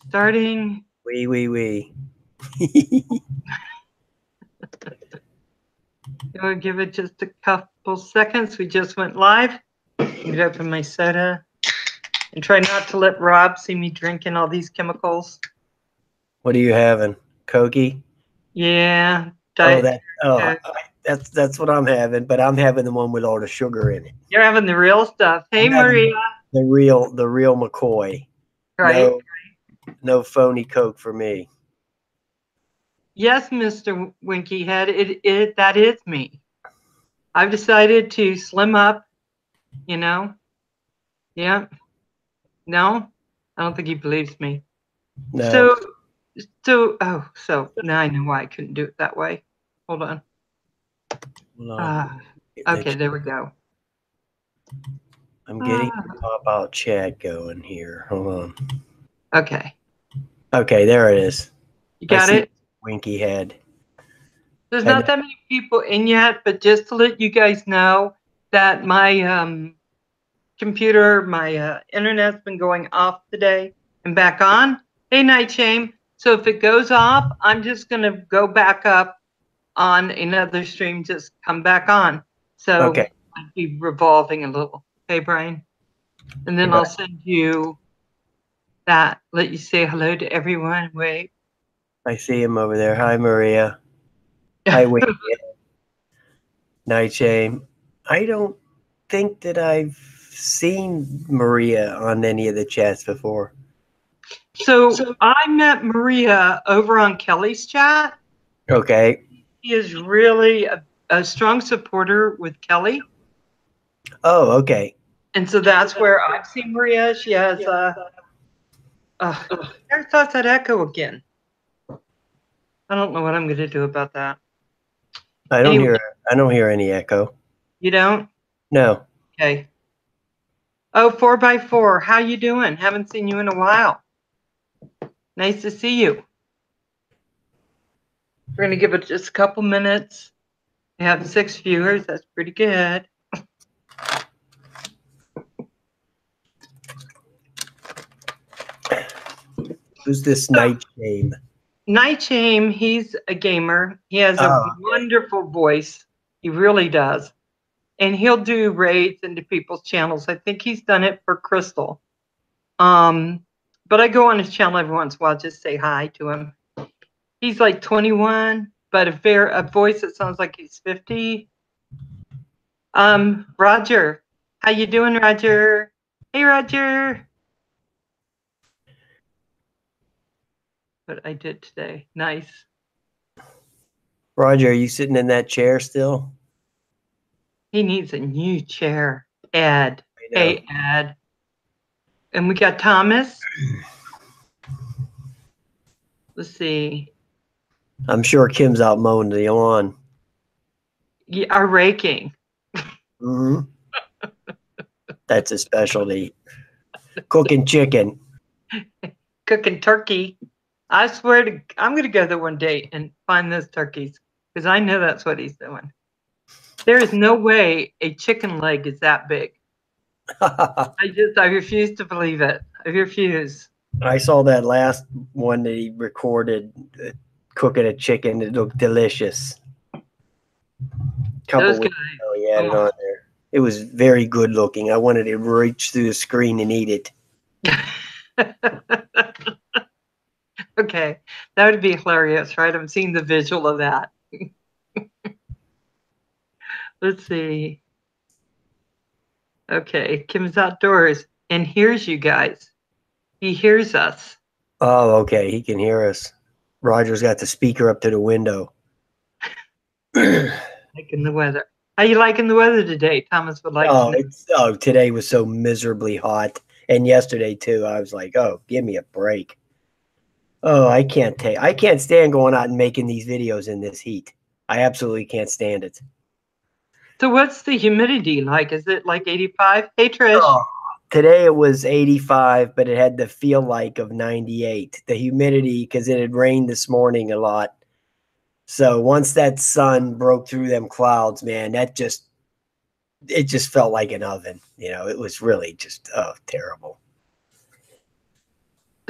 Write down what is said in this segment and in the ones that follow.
Starting. We. I'll give it just a couple seconds. We just went live. Get open my soda and try not to let Rob see me drinking all these chemicals. What are you having? Kogi? Yeah. That's what I'm having, but I'm having the one with all the sugar in it. You're having the real stuff. Hey, Maria. The real McCoy. Right. No phony Coke for me. Yes, Mr. Winky Head, that is me. I've decided to slim up, you know. Yeah. No, I don't think he believes me. No. So now I know why I couldn't do it that way. Hold on. Okay, there we go. I'm getting the pop-out chat going here. Hold on. Okay. Okay, there it is. You got it? Winky Head. There's not that many people in yet, but just to let you guys know that my computer, my internet's been going off today and back on. Hey, Night Shame. So if it goes off, I'm just going to go back up on another stream, just come back on. So okay. I'll be revolving a little. Okay, Brian? And then I'll send you that. Let you say hello to everyone. Wait. I see him over there. Hi, Maria. Hi, Winky. Night Shame. I don't think that I've seen Maria on any of the chats before. So I met Maria over on Kelly's chat. Okay. She is really a strong supporter with Kelly. Oh, okay. And so that's where I've seen Maria. She has there's that echo again. I don't know what I'm going to do about that. I don't hear any echo. You don't? No. Okay. Oh, 4x4. How you doing? Haven't seen you in a while. Nice to see you. We're going to give it just a couple minutes. We have 6 viewers. That's pretty good. Who's this Night Shame? Night Shame, he's a gamer. He has a wonderful voice. He really does. And he'll do raids into people's channels. I think he's done it for Crystal. But I go on his channel every once in a while, just say hi to him. He's like 21, but a voice that sounds like he's 50. Roger, how you doing, Roger? Hey, Roger. What I did today, nice. Roger, are you sitting in that chair still? He needs a new chair. Ed. Hey, Ed. And we got Thomas. Let's see. I'm sure Kim's out mowing the lawn. Yeah, are raking. Mm-hmm. That's a specialty. Cooking chicken. Cooking turkey. I swear to, I'm going to go there one day and find those turkeys because I know that's what he's doing. There is no way a chicken leg is that big. I refuse to believe it. I refuse. I saw that last one that he recorded cooking a chicken. It looked delicious. Those guys. He had it on there. It was very good looking. I wanted to reach through the screen and eat it. Okay, that would be hilarious, right? I'm seeing the visual of that. Let's see. Okay, Kim's outdoors and hears you guys. He hears us. Oh, okay. He can hear us. Roger's got the speaker up to the window. Liking the weather. How you liking the weather today? Thomas would like to know. Today was so miserably hot. And yesterday too. I was like, oh, give me a break. Oh, I can't stand going out and making these videos in this heat. I absolutely can't stand it. So what's the humidity like? Is it like 85? Hey, Trish. Oh, today it was 85, but it had the feel like of 98. The humidity, because it had rained this morning a lot. So once that sun broke through them clouds, man, it just felt like an oven. You know, it was really just terrible.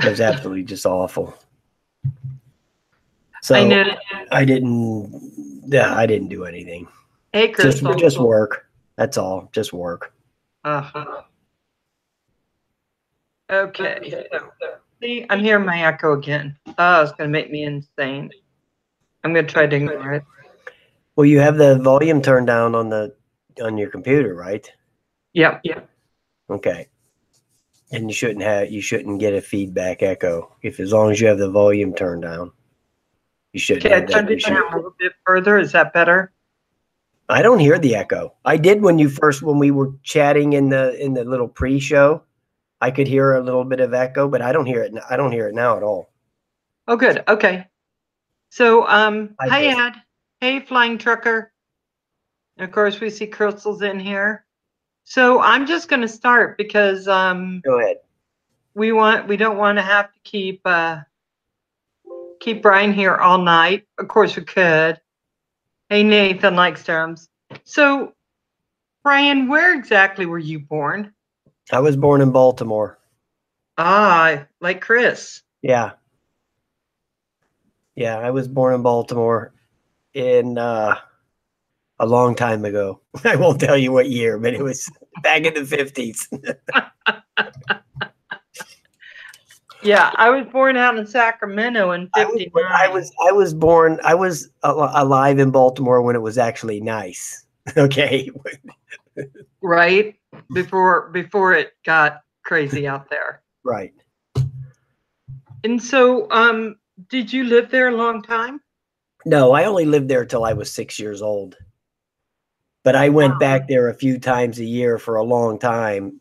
It was absolutely just awful. So I know. I didn't do anything. Hey, Crystal. Just work. That's all. Just work. Okay. So, see, I'm hearing my echo again. Oh, it's going to make me insane. I'm going to try to ignore it. Well, you have the volume turned down on your computer, right? Yep. Okay. And you shouldn't get a feedback echo as long as you have the volume turned down. You shouldn't Okay, I have that turned it issue. down a little bit further. Is that better? I don't hear the echo. I did when we were chatting in the little pre-show. I could hear a little bit of echo, but I don't hear it. I don't hear it now at all. Oh, good. Okay. So, hi, Ed. Hey, Flying Trucker. And of course, we see Crystal's in here. So I'm just going to start because Go ahead. we don't want to have to keep Brian here all night. Of course, we could. Hey, Nathan Likestroms. So, Brian, where exactly were you born? I was born in Baltimore. Ah, like Chris. Yeah. Yeah, I was born in Baltimore in a long time ago. I won't tell you what year, but it was back in the 50s. Yeah, I was born out in Sacramento in 59. I was born. I was alive in Baltimore when it was actually nice. Okay. Right before it got crazy out there. Right. And so, did you live there a long time? No, I only lived there till I was 6 years old. But I went back there a few times a year for a long time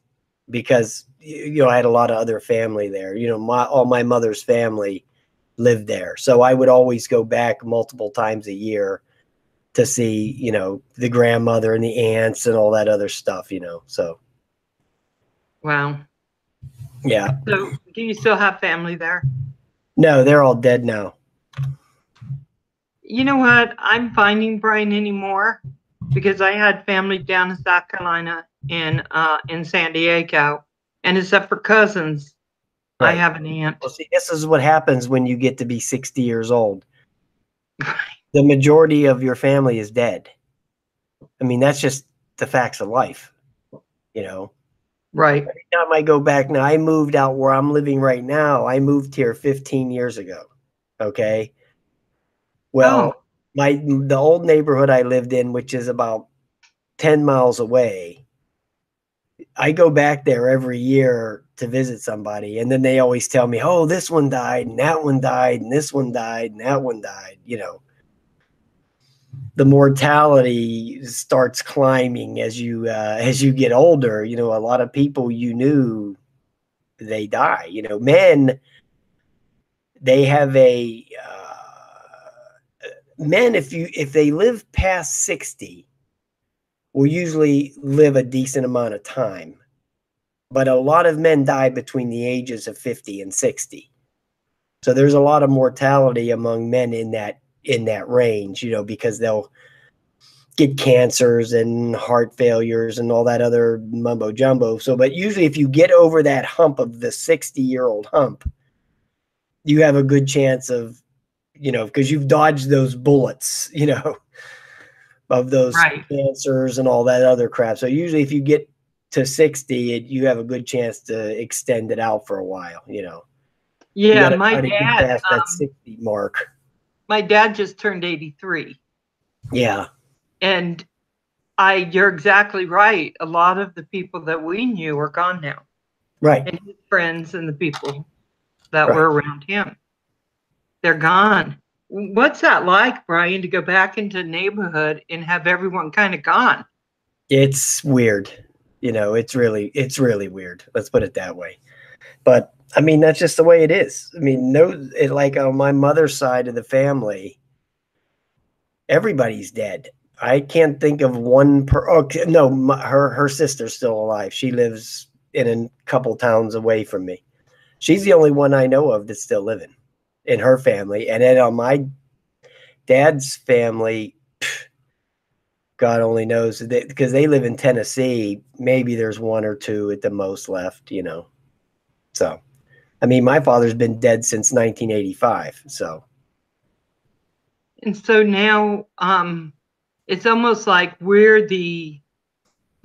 because I had a lot of other family there. All my mother's family lived there. So I would always go back multiple times a year to see, the grandmother and the aunts and all that other stuff, so. Wow. Yeah. So do you still have family there? No, they're all dead now. You know what? I'm finding Brian anymore because I had family down in South Carolina in San Diego, and except for cousins, right. I have an aunt. Well, see, this is what happens when you get to be 60 years old. The majority of your family is dead. I mean, that's just the facts of life, Right. Every time I go back now, I moved out where I'm living right now. I moved here 15 years ago. Okay. Well, the old neighborhood I lived in, which is about 10 miles away, I go back there every year to visit somebody. And then they always tell me, oh, this one died and that one died and this one died and that one died. The mortality starts climbing as you get older. A lot of people you knew, they die. Men, they have men, if they live past 60, will usually live a decent amount of time. But a lot of men die between the ages of 50 and 60. So there's a lot of mortality among men in that range, because they'll get cancers and heart failures and all that other mumbo jumbo. So, but usually if you get over that hump of the 60-year-old hump, you have a good chance of, because you've dodged those bullets, of those cancers and all that other crap. So usually if you get to 60, you have a good chance to extend it out for a while, Yeah, my dad, past that 60 mark. My dad just turned 83. Yeah. And you're exactly right. A lot of the people that we knew are gone now. Right. And his friends and the people that were around him, they're gone. What's that like, Brian, to go back into the neighborhood and have everyone kind of gone? It's weird. It's really weird. Let's put it that way. But I mean, that's just the way it is. I mean, like on my mother's side of the family, everybody's dead. I can't think of one her sister's still alive. She lives in a couple towns away from me. She's the only one I know of that's still living in her family. And then on my dad's family, God only knows, because they live in Tennessee. Maybe there's one or two at the most left, So I mean, my father's been dead since 1985. So. And so now, it's almost like we're the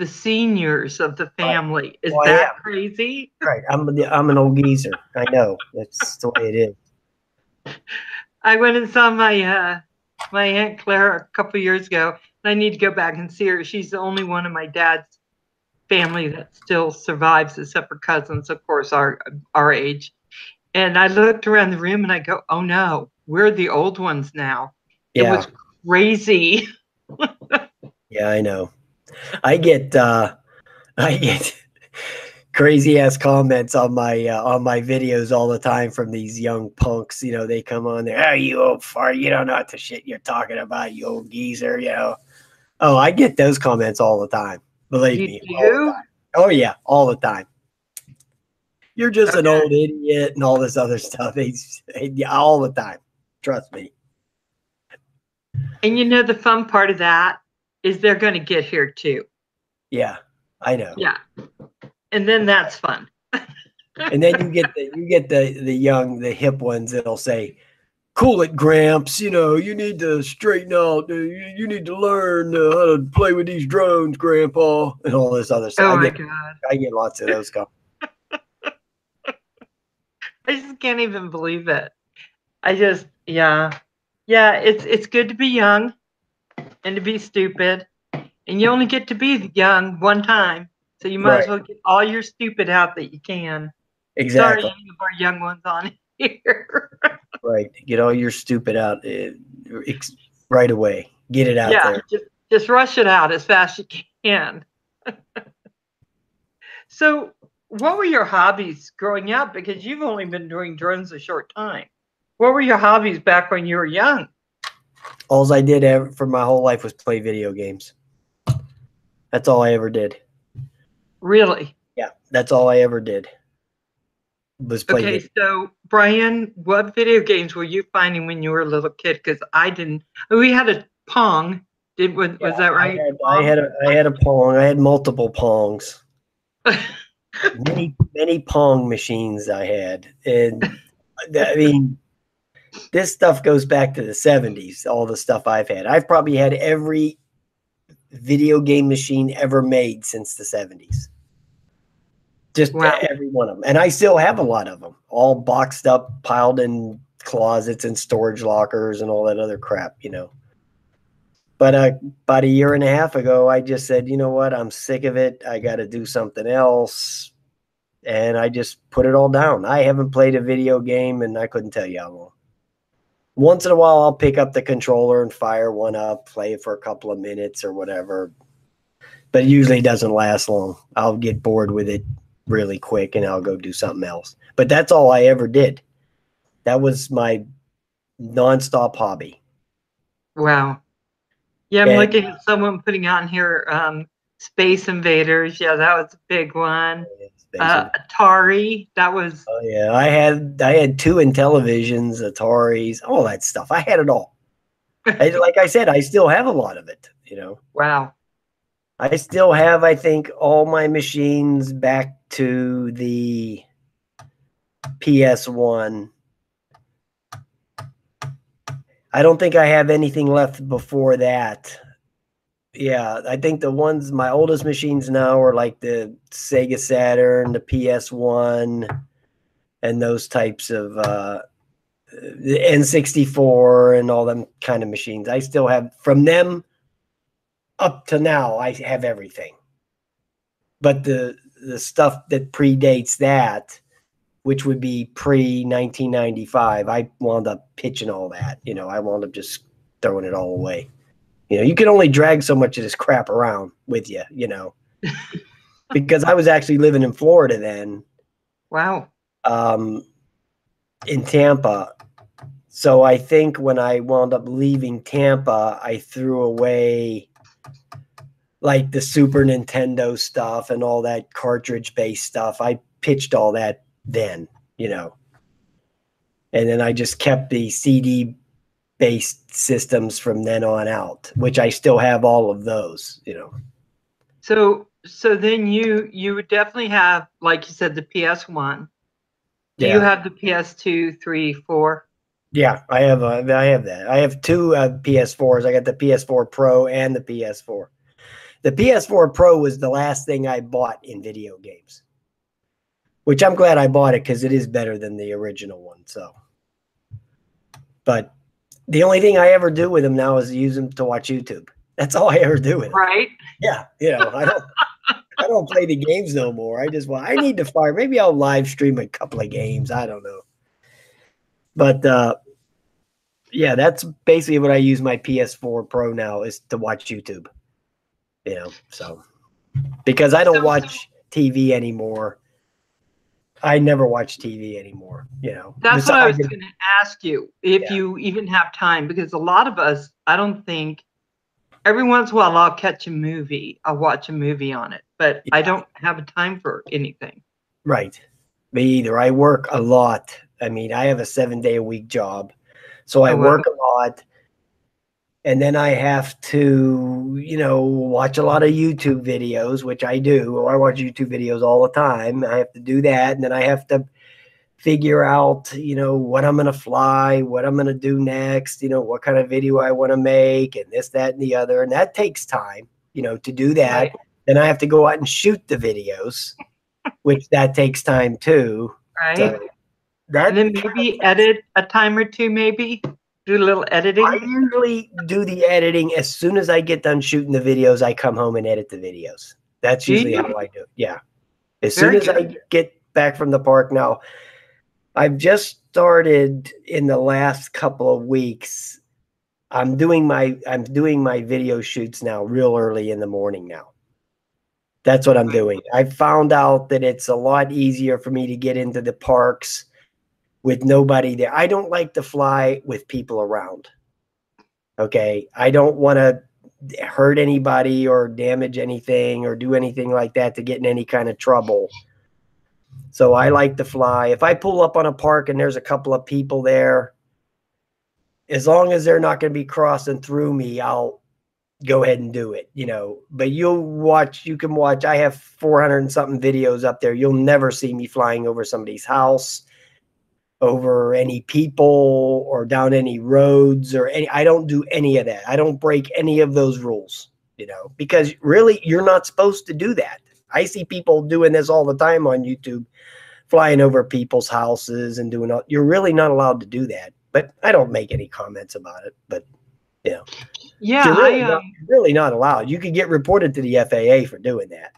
seniors of the family. Is that crazy? Right. I'm an old geezer. I know. That's the way it is. I went and saw my my Aunt Claire a couple years ago, and I need to go back and see her. She's the only one of my dad's family that still survives, except for cousins, of course, our age. And I looked around the room and I go, oh no, we're the old ones now. It was crazy. Yeah, I know. I get crazy ass comments on my videos all the time from these young punks. You know, they come on there, oh, you old fart, you don't know what the shit you're talking about, you old geezer, you know. Oh, I get those comments all the time. Believe me. All the time. Oh yeah, all the time. You're just an old idiot and all this other stuff. All the time. Trust me. And you know, the fun part of that is they're going to get here too. Yeah, I know. Yeah. And then that's fun. And then you get the hip ones that'll say, cool it, Gramps, you know, you need to straighten out, you need to learn how to play with these drones, Grandpa, and all this other stuff. Oh my God. I get lots of those comments. I just can't even believe it. Yeah, it's good to be young and to be stupid. And you only get to be young one time. So you might as well get all your stupid out that you can. Exactly. Sorry, any of our young ones on here. Right. Get all your stupid out right away. Get it out there. Just rush it out as fast as you can. So what were your hobbies growing up? Because you've only been doing drones a short time. What were your hobbies back when you were young? All I did for my whole life was play video games. That's all I ever did. Really? Yeah, that's all I ever did. Was play video. So Brian, what video games were you finding when you were a little kid? Because I didn't. We had a Pong. Was that right? I had a Pong. I had multiple Pongs. many Pong machines I had, and I mean, this stuff goes back to the 70s. All the stuff I've had, I've probably had every video game machine ever made since the 70s. Just every one of them, and I still have a lot of them, all boxed up, piled in closets and storage lockers and all that other crap, you know. But about a year and a half ago, I just said, you know what? I'm sick of it. I got to do something else. And I just put it all down. I haven't played a video game, and I couldn't tell you how long. Once in a while, I'll pick up the controller and fire one up, play it for a couple of minutes or whatever. But it usually doesn't last long. I'll get bored with it really quick, and I'll go do something else. But that's all I ever did. That was my nonstop hobby. Wow. Yeah, I'm looking at someone putting on here Space Invaders. Yeah, that was a big one. Atari, that was. Oh yeah, I had two Intellivisions, Ataris, all that stuff. I had it all. Like I said, I still have a lot of it. You know. Wow. I still have, I think, all my machines back to the PS1. I don't think I have anything left before that. Yeah, I think the ones, my oldest machines now are like the Sega Saturn, the PS1, and those types of the N64 and all them kind of machines. I still have, from them up to now, I have everything. But the stuff that predates that, which would be pre-1995, I wound up pitching all that. You know, I wound up just throwing it all away. You know, you can only drag so much of this crap around with you, you know, because I was actually living in Florida then. Wow. In Tampa. So I think when I wound up leaving Tampa, I threw away like the Super Nintendo stuff and all that cartridge-based stuff. I pitched all that then, you know. And then I just kept the CD-based systems from then on out, which I still have all of those, you know. So then you would definitely have, like you said, the PS1. Do you have the PS2, 3, 4? Yeah, I have that. I have two PS4s. I got the PS4 Pro and the PS4. The PS4 Pro was the last thing I bought in video games, which I'm glad I bought it because it is better than the original one. So, but the only thing I ever do with them now is use them to watch YouTube. That's all I ever do with them. Right? Yeah, I don't play the games no more. I need to fire. Maybe I'll live stream a couple of games. I don't know. But yeah, that's basically what I use my PS4 Pro now is to watch YouTube. So because I don't watch TV anymore. I never watch TV anymore. That's what I was going to ask you, if you even have time, because a lot of us, I don't think, every once in a while I'll catch a movie. I'll watch a movie on it, but I don't have a time for anything. Right. Me either. I work a lot. I mean, I have a 7-day-a-week job. So I work a lot. And then I have to, watch a lot of YouTube videos, which I do. I watch YouTube videos all the time. I have to do that. And then I have to figure out, what I'm going to fly, what I'm going to do next, what kind of video I want to make, and this, that, and the other. And that takes time, to do that. Right. Then I have to go out and shoot the videos, which that takes time too. Right. So and then maybe edit a time or two, maybe. Do a little editing? I usually do the editing as soon as I get done shooting the videos. I come home and edit the videos. That's usually how I do it. Yeah. As soon as I get back from the park. Now, I've just started in the last couple of weeks. I'm doing my video shoots now real early in the morning now. That's what I'm doing. I found out that it's a lot easier for me to get into the parks with nobody there. I don't like to fly with people around. Okay. I don't want to hurt anybody or damage anything or do anything like that to get in any kind of trouble. So I like to fly. If I pull up on a park and there's a couple of people there, as long as they're not going to be crossing through me, I'll go ahead and do it, but you can watch. I have 400 and something videos up there. You'll never see me flying over somebody's house, over any people, or down any roads I don't do any of that. I don't break any of those rules, because really you're not supposed to do that. I see people doing this all the time on YouTube, flying over people's houses and doing all. You're really not allowed to do that, but I don't make any comments about it. But yeah, you're really not allowed. You could get reported to the FAA for doing that.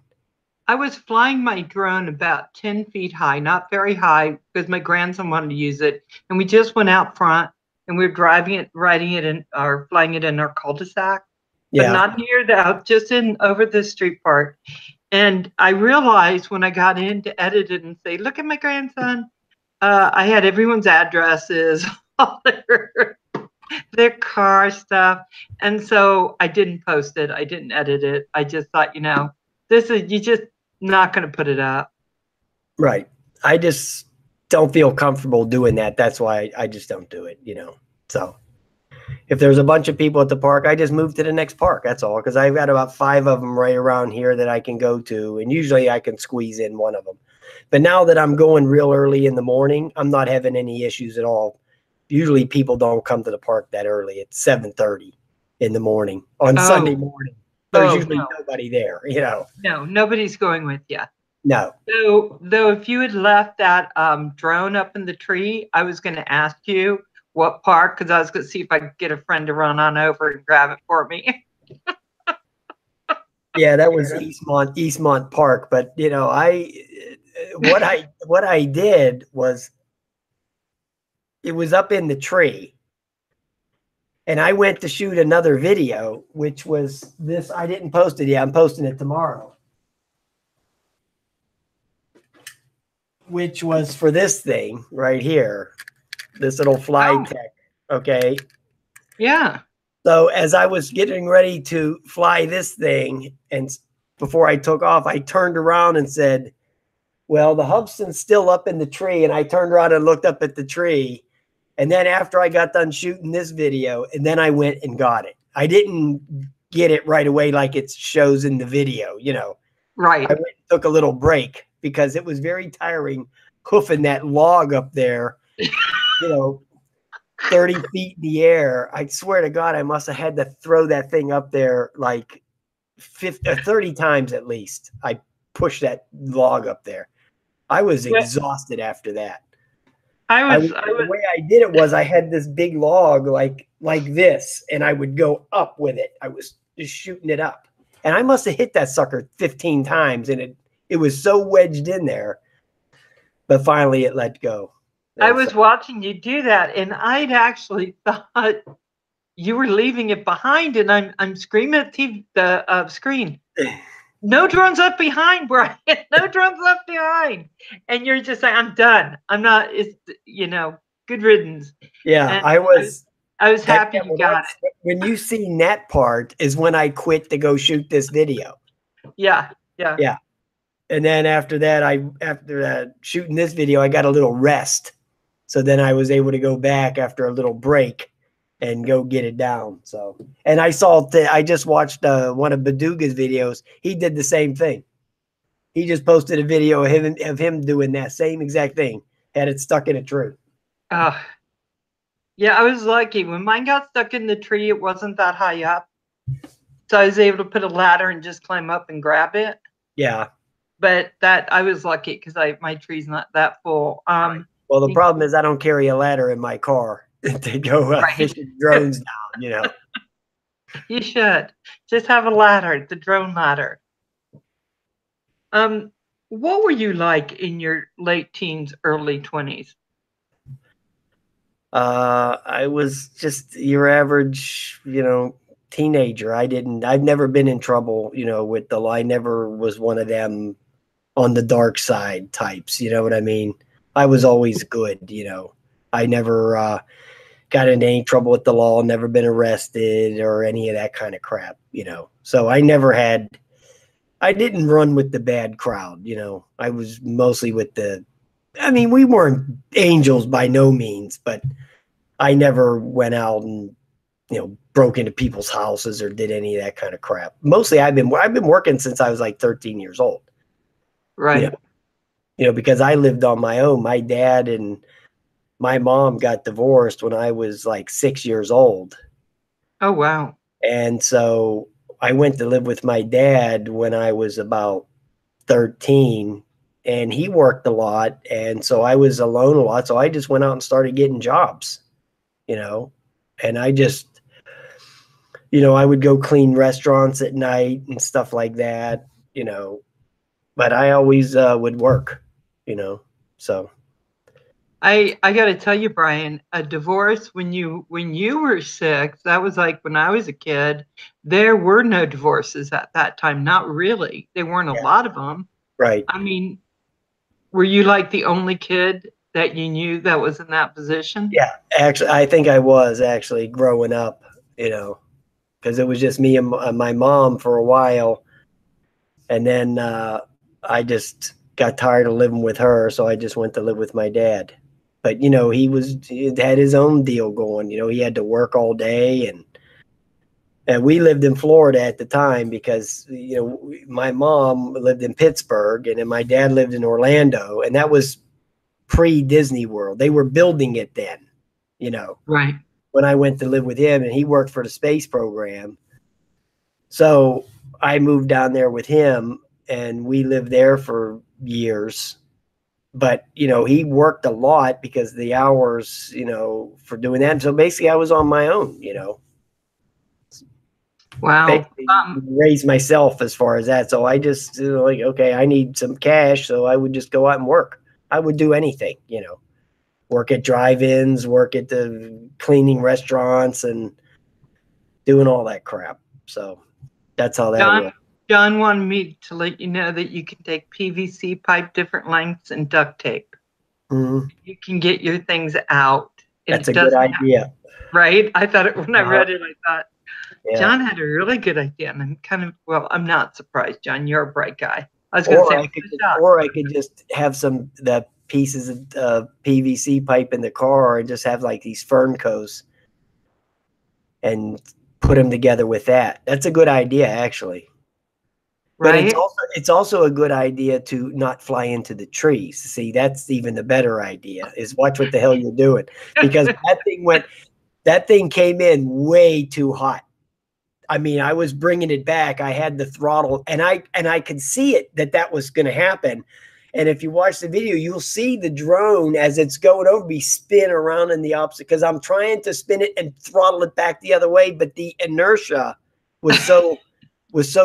I was flying my drone about 10 feet high, not very high, because my grandson wanted to use it. And we just went out front and we were riding it in, or flying it in our cul-de-sac, but not near just over the street part. And I realized when I got in to edit it and say, look at my grandson, I had everyone's addresses, all their car stuff. And so I didn't post it. I didn't edit it. I just thought, you just not going to put it up. Right. I just don't feel comfortable doing that. That's why I just don't do it, So if there's a bunch of people at the park, I just move to the next park. That's all. Because I've got about 5 of them right around here that I can go to. And usually I can squeeze in one of them. But now that I'm going real early in the morning, I'm not having any issues at all. Usually people don't come to the park that early. It's 7:30 in the morning on Sunday morning. There's usually nobody there, No, nobody's going with you. No. Though if you had left that drone up in the tree, I was going to ask you what park, because I was going to see if I could get a friend to run on over and grab it for me. Yeah, that was Eastmont Park. But what I did was, it was up in the tree. And I went to shoot another video, which was this. I didn't post it yet. I'm posting it tomorrow. Which was for this thing right here. This little fly tech. Okay. Yeah. So as I was getting ready to fly this thing, and before I took off, I turned around and said, well, the Hubson's still up in the tree. And I turned around and looked up at the tree. And then after I got done shooting this video, and then I went and got it. I didn't get it right away like it shows in the video, Right. I went and took a little break because it was very tiring. hoofing that log up there, 30 feet in the air. I swear to God, I must have had to throw that thing up there like 30 times at least. I pushed that log up there. I was exhausted after that. The way I did it was I had this big log like this, and I would go up with it. I was just shooting it up, and I must have hit that sucker 15 times, and it was so wedged in there. But finally, it let go. I was watching you do that, and I'd actually thought you were leaving it behind, and I'm screaming at the screen. No drones left behind, Brian. No drones left behind. And you're just saying, I'm done. I'm not, it's, good riddance. Yeah, and I was happy you got it. When you seen that part is when I quit to go shoot this video. Yeah. And then after that, shooting this video, I got a little rest. So then I was able to go back after a little break and go get it down. So, and I just watched one of Baduga's videos. He did the same thing. He just posted a video of him doing that same exact thing. Had it stuck in a tree. Yeah, I was lucky. When mine got stuck in the tree, it wasn't that high up. So I was able to put a ladder and just climb up and grab it. Yeah. But I was lucky because my tree's not that full. Right. Well, the problem is I don't carry a ladder in my car to go fishing drones down, You should just have a ladder, the drone ladder. What were you like in your late teens, early 20s? I was just your average, teenager. I've never been in trouble, with the law. I never was one of them on the dark side types. You know what I mean? I was always good. I never got into any trouble with the law, never been arrested or any of that kind of crap, So I didn't run with the bad crowd, I was mostly with we weren't angels by no means, but I never went out and, broke into people's houses or did any of that kind of crap. Mostly I've been working since I was like 13 years old. Right. Because I lived on my own. My dad and my mom got divorced when I was like 6 years old. Oh, wow. And so I went to live with my dad when I was about 13, and he worked a lot. And so I was alone a lot. So I just went out and started getting jobs, and I just, I would go clean restaurants at night and stuff like that, but I always would work, so. I got to tell you, Brian, a divorce when you were 6, that was like when I was a kid, there were no divorces at that time. Not really. There weren't a lot of them. Right. Were you like the only kid that you knew that was in that position? Yeah, actually, I think I was actually growing up, because it was just me and my mom for a while. And then I just got tired of living with her. So I just went to live with my dad. But, he had his own deal going. He had to work all day. And we lived in Florida at the time because, my mom lived in Pittsburgh and then my dad lived in Orlando. And that was pre-Disney World. They were building it then, Right. When I went to live with him, and he worked for the space program. So I moved down there with him and we lived there for years. But, he worked a lot because the hours, for doing that. And so basically I was on my own, Wow. Raise myself as far as that. So I just okay, I need some cash. So I would just go out and work. I would do anything, work at drive-ins, work at the cleaning restaurants and doing all that crap. So that's how that was. John wanted me to let you know that you can take PVC pipe, different lengths, and duct tape. Mm-hmm. You can get your things out. That's a good idea. Right? I thought it when I read it, I thought, yeah. John had a really good idea. And I'm not surprised, John. You're a bright guy. I was going to say, or I could just have the pieces of PVC pipe in the car and just have like these Fernco's and put them together with that. That's a good idea, actually. Right. But it's also a good idea to not fly into the trees. See, that's even the better idea, is watch what the hell you're doing, because that thing came in way too hot. I mean, I was bringing it back. I had the throttle, and I could see it that was going to happen. And if you watch the video, you'll see the drone as it's going over me spin around in the opposite, because I'm trying to spin it and throttle it back the other way, but the inertia was so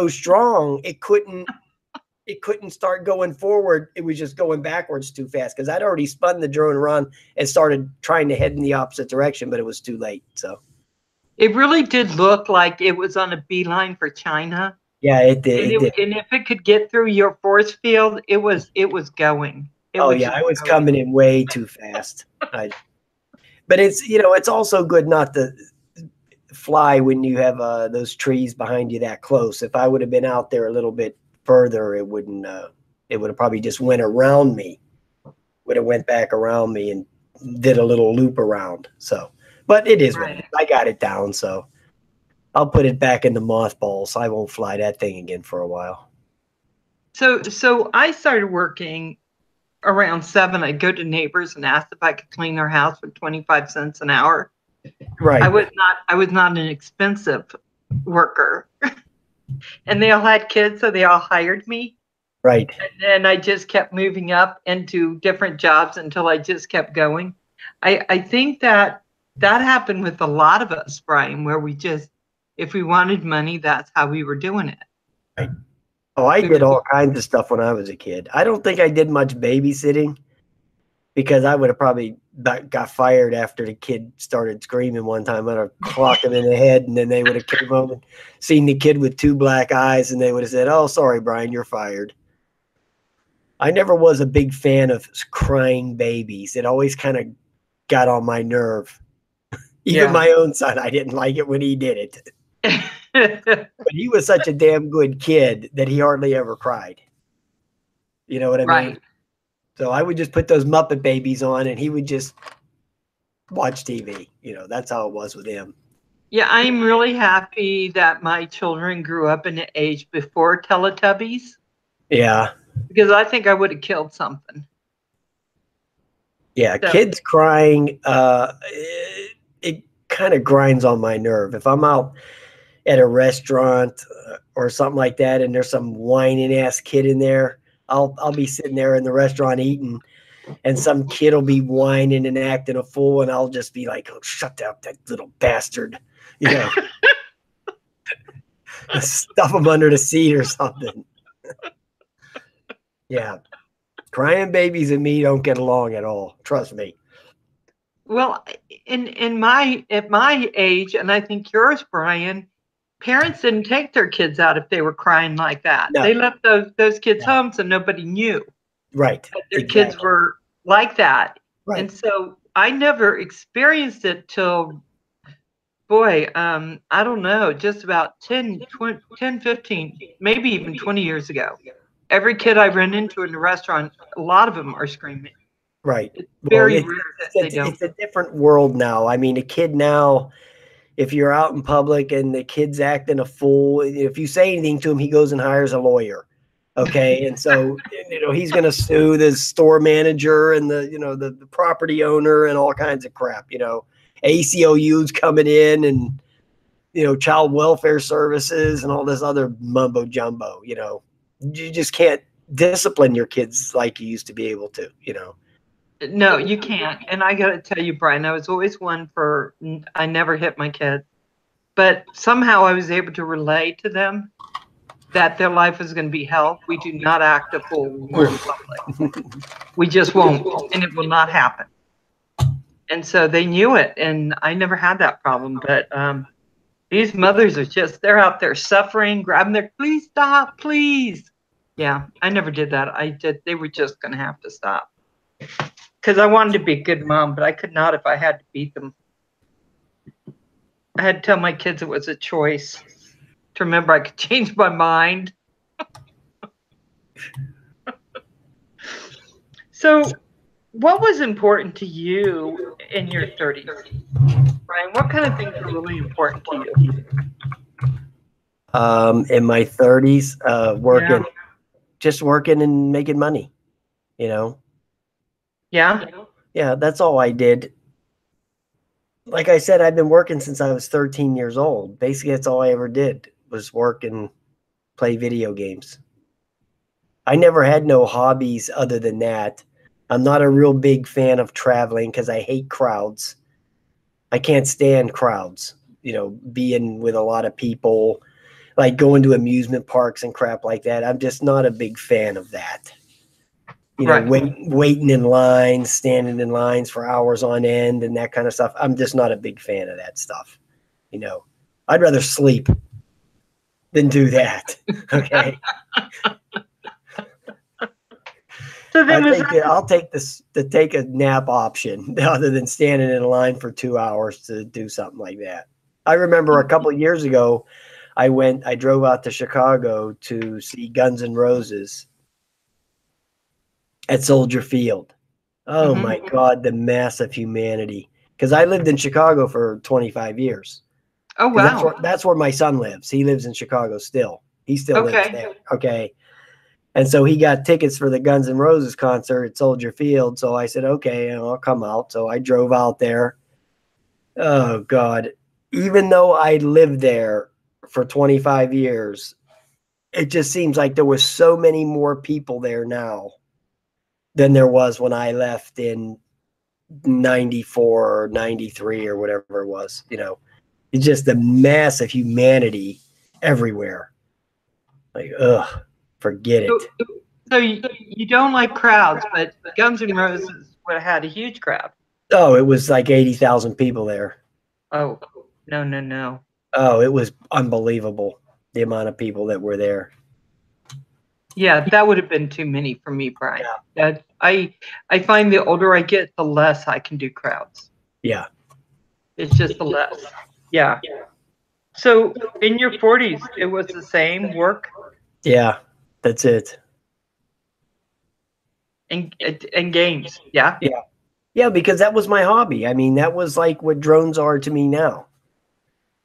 strong it couldn't start going forward. It was just going backwards too fast, because I'd already spun the drone around and started trying to head in the opposite direction, but it was too late. So it really did look like it was on a beeline for China. Yeah, it did. And if it could get through your force field, it was going. I was coming in way too fast. But it's also good not to fly when you have those trees behind you that close. If I would have been out there a little bit further, it would have probably just went around me. Would have went back around me and did a little loop around. So, but it is right. I got it down, so I'll put it back in the mothballs. I won't fly that thing again for a while. So I started working around 7. I'd go to neighbors and ask if I could clean their house for 25 cents an hour. Right. I was not an expensive worker. And they all had kids, so they all hired me. Right. And then I just kept moving up into different jobs until I just kept going. I think that happened with a lot of us, Brian, where we just, if we wanted money, that's how we were doing it. Right. Oh, I did all kinds of stuff when I was a kid. I don't think I did much babysitting, because I would have probably got fired after the kid started screaming one time. I'd have clocked him in the head, and then they would have come home and seen the kid with 2 black eyes, and they would have said, "Oh, sorry, Brian, you're fired." I never was a big fan of crying babies. It always kind of got on my nerve. Even my own son, I didn't like it when he did it. But he was such a damn good kid that he hardly ever cried. You know what I mean? So I would just put those Muppet Babies on, and he would just watch TV. That's how it was with him. Yeah, I'm really happy that my children grew up in an age before Teletubbies. Yeah. Because I think I would have killed something. Yeah, so kids crying, it kind of grinds on my nerve. If I'm out at a restaurant or something like that, and there's some whining ass kid in there, I'll be sitting there in the restaurant eating, and some kid will be whining and acting a fool, and I'll just be like, "Oh, shut up, that little bastard!" Stuff him under the seat or something. Yeah, crying babies and me don't get along at all. Trust me. Well, at my age, and I think yours, Brian, parents didn't take their kids out if they were crying like that. No. They left those kids home so nobody knew. Right. That their kids were like that. Right. And so I never experienced it till, boy, I don't know, just about 10, 15, maybe even 20 years ago. Every kid I run into in the restaurant, a lot of them are screaming. Right. It's very rare that they don't. It's a different world now. I mean, a kid now, if you're out in public and the kid's acting a fool, if you say anything to him, he goes and hires a lawyer. Okay. And so, he's going to sue the store manager and the property owner and all kinds of crap. ACLU's coming in, and, child welfare services and all this other mumbo jumbo. You just can't discipline your kids like you used to be able to, No, you can't. And I got to tell you, Brian, I was always I never hit my kids, but somehow I was able to relate to them that their life was going to be hell. We do not act a fool when we're in public. We just won't, and it will not happen. And so they knew it, and I never had that problem. But these mothers are they're out there suffering, grabbing please stop, please. Yeah, I never did that. They were just going to have to stop. Because I wanted to be a good mom, but I could not if I had to beat them. I had to tell my kids it was a choice, to remember I could change my mind. So what was important to you in your 30s? Brian, what kind of things were really important to you? In my 30s, working. just working and making money, you know? Yeah. Yeah, that's all I did. Like I said, I've been working since I was 13 years old. Basically, that's all I ever did was work and play video games. I never had no hobbies other than that. I'm not a real big fan of traveling because I hate crowds. I can't stand crowds, being with a lot of people, like going to amusement parks and crap like that. I'm just not a big fan of that. Right. Waiting in lines, standing in lines for hours on end and that kind of stuff. I'm just not a big fan of that stuff. I'd rather sleep than do that. Okay. So then I'll take a nap option other than standing in line for 2 hours to do something like that. I remember a couple of years ago, I drove out to Chicago to see Guns N' Roses at Soldier Field. Oh my God, the mass of humanity. Because I lived in Chicago for 25 years. Oh, wow. That's where my son lives. He lives in Chicago still. He still lives there. Okay. And so he got tickets for the Guns N' Roses concert at Soldier Field. So I said, okay, I'll come out. So I drove out there. Oh, God. Even though I lived there for 25 years, it just seems like there was so many more people there now than there was when I left in 94 or 93 or whatever it was. It's just the mass of humanity everywhere. Like, ugh, forget it. So you don't like crowds, but Guns N' Roses would have had a huge crowd. Oh, it was like 80,000 people there. Oh, no. Oh, it was unbelievable, the amount of people that were there. Yeah, that would have been too many for me, Brian. Yeah. I find the older I get, the less I can do crowds. Yeah. It's just the less. Yeah. So in your 40s, it was the same work? Yeah, that's it. And games, yeah? Yeah. Yeah, because that was my hobby. I mean, that was like what drones are to me now.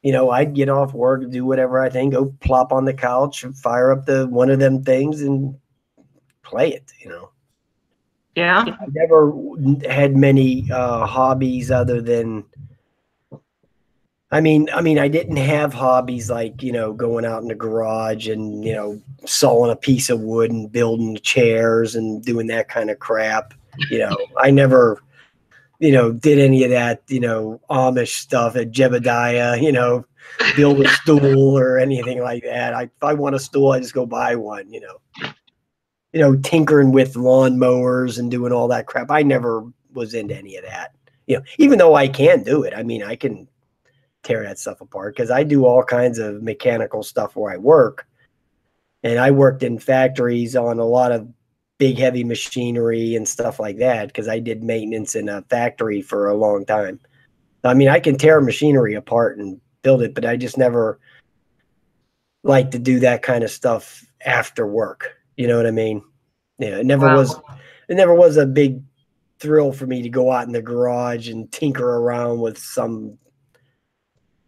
I'd get off work, do whatever I think, go plop on the couch, fire up one of them things and play it, Yeah. I never had many hobbies other than I mean, I didn't have hobbies like, going out in the garage and, sawing a piece of wood and building chairs and doing that kind of crap. I never, did any of that, Amish stuff at Jebediah, build a stool or anything like that. If I want a stool, I just go buy one, tinkering with lawnmowers and doing all that crap. I never was into any of that, even though I can do it. I mean, I can tear that stuff apart because I do all kinds of mechanical stuff where I work. And I worked in factories on a lot of big, heavy machinery and stuff like that because I did maintenance in a factory for a long time. I mean, I can tear machinery apart and build it, but I just never like to do that kind of stuff after work. You know what I mean? Yeah, it never was a big thrill for me to go out in the garage and tinker around with some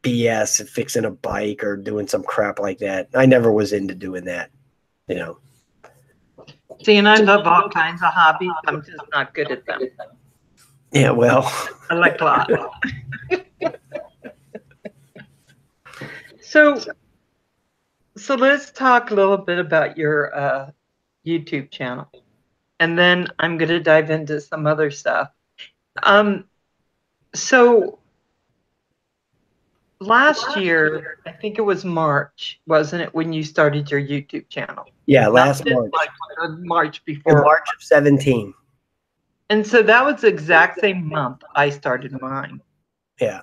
BS, fixing a bike or doing some crap like that. I never was into doing that, See, and I love all kinds of hobbies. I'm just not good at them. Yeah, well. I like a lot. So let's talk a little bit about your YouTube channel. And then I'm going to dive into some other stuff. So last year, I think it was March, wasn't it, when you started your YouTube channel? Yeah, last March. March before. In March of 17. And so that was the exact same month I started mine. Yeah.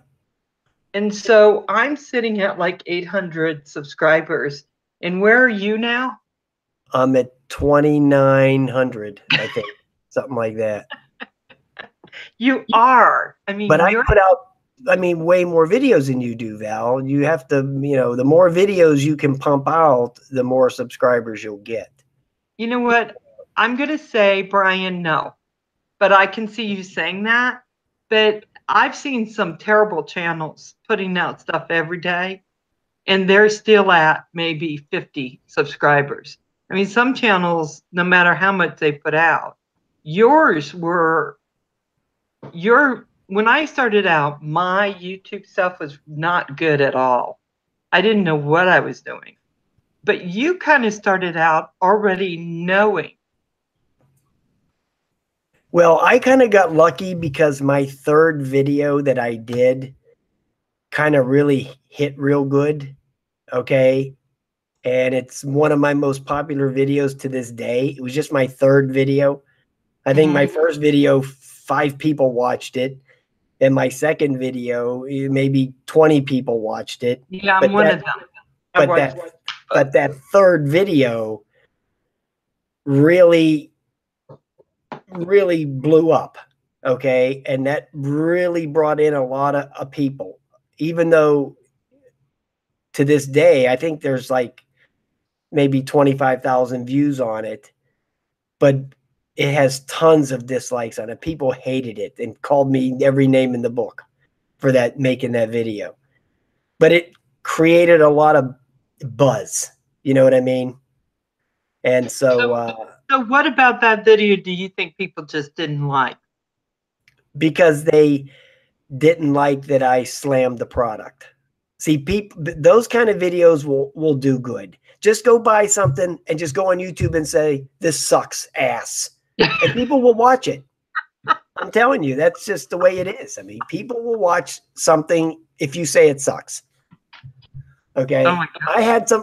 And so I'm sitting at like 800 subscribers. And where are you now? I'm at 2,900, I think. Something like that. You are. I mean, but I put out, way more videos than you do, Val. You have to, the more videos you can pump out, the more subscribers you'll get. You know what? I'm going to say, Brian, no. But I can see you saying that. But I've seen some terrible channels putting out stuff every day, and they're still at maybe 50 subscribers. I mean, some channels, no matter how much they put out, yours were when I started out, my YouTube stuff was not good at all. I didn't know what I was doing. But you kind of started out already knowing. Well, I kind of got lucky because my third video that I did kind of really hit real good. Okay. And it's one of my most popular videos to this day. It was just my third video. I think my first video, 5 people watched it. And my second video, maybe 20 people watched it. Yeah, I'm one of them. But that third video really blew up. Okay. And that really brought in a lot of people, even though to this day, I think there's like maybe 25,000 views on it, but it has tons of dislikes on it. People hated it and called me every name in the book for making that video. But it created a lot of buzz. You know what I mean? And so what about that video do you think people just didn't like? Because they didn't like that I slammed the product. See, those kind of videos will do good. Just go buy something and just go on YouTube and say, this sucks ass. And people will watch it. I'm telling you, that's just the way it is. I mean, people will watch something if you say it sucks. Okay. Oh my God.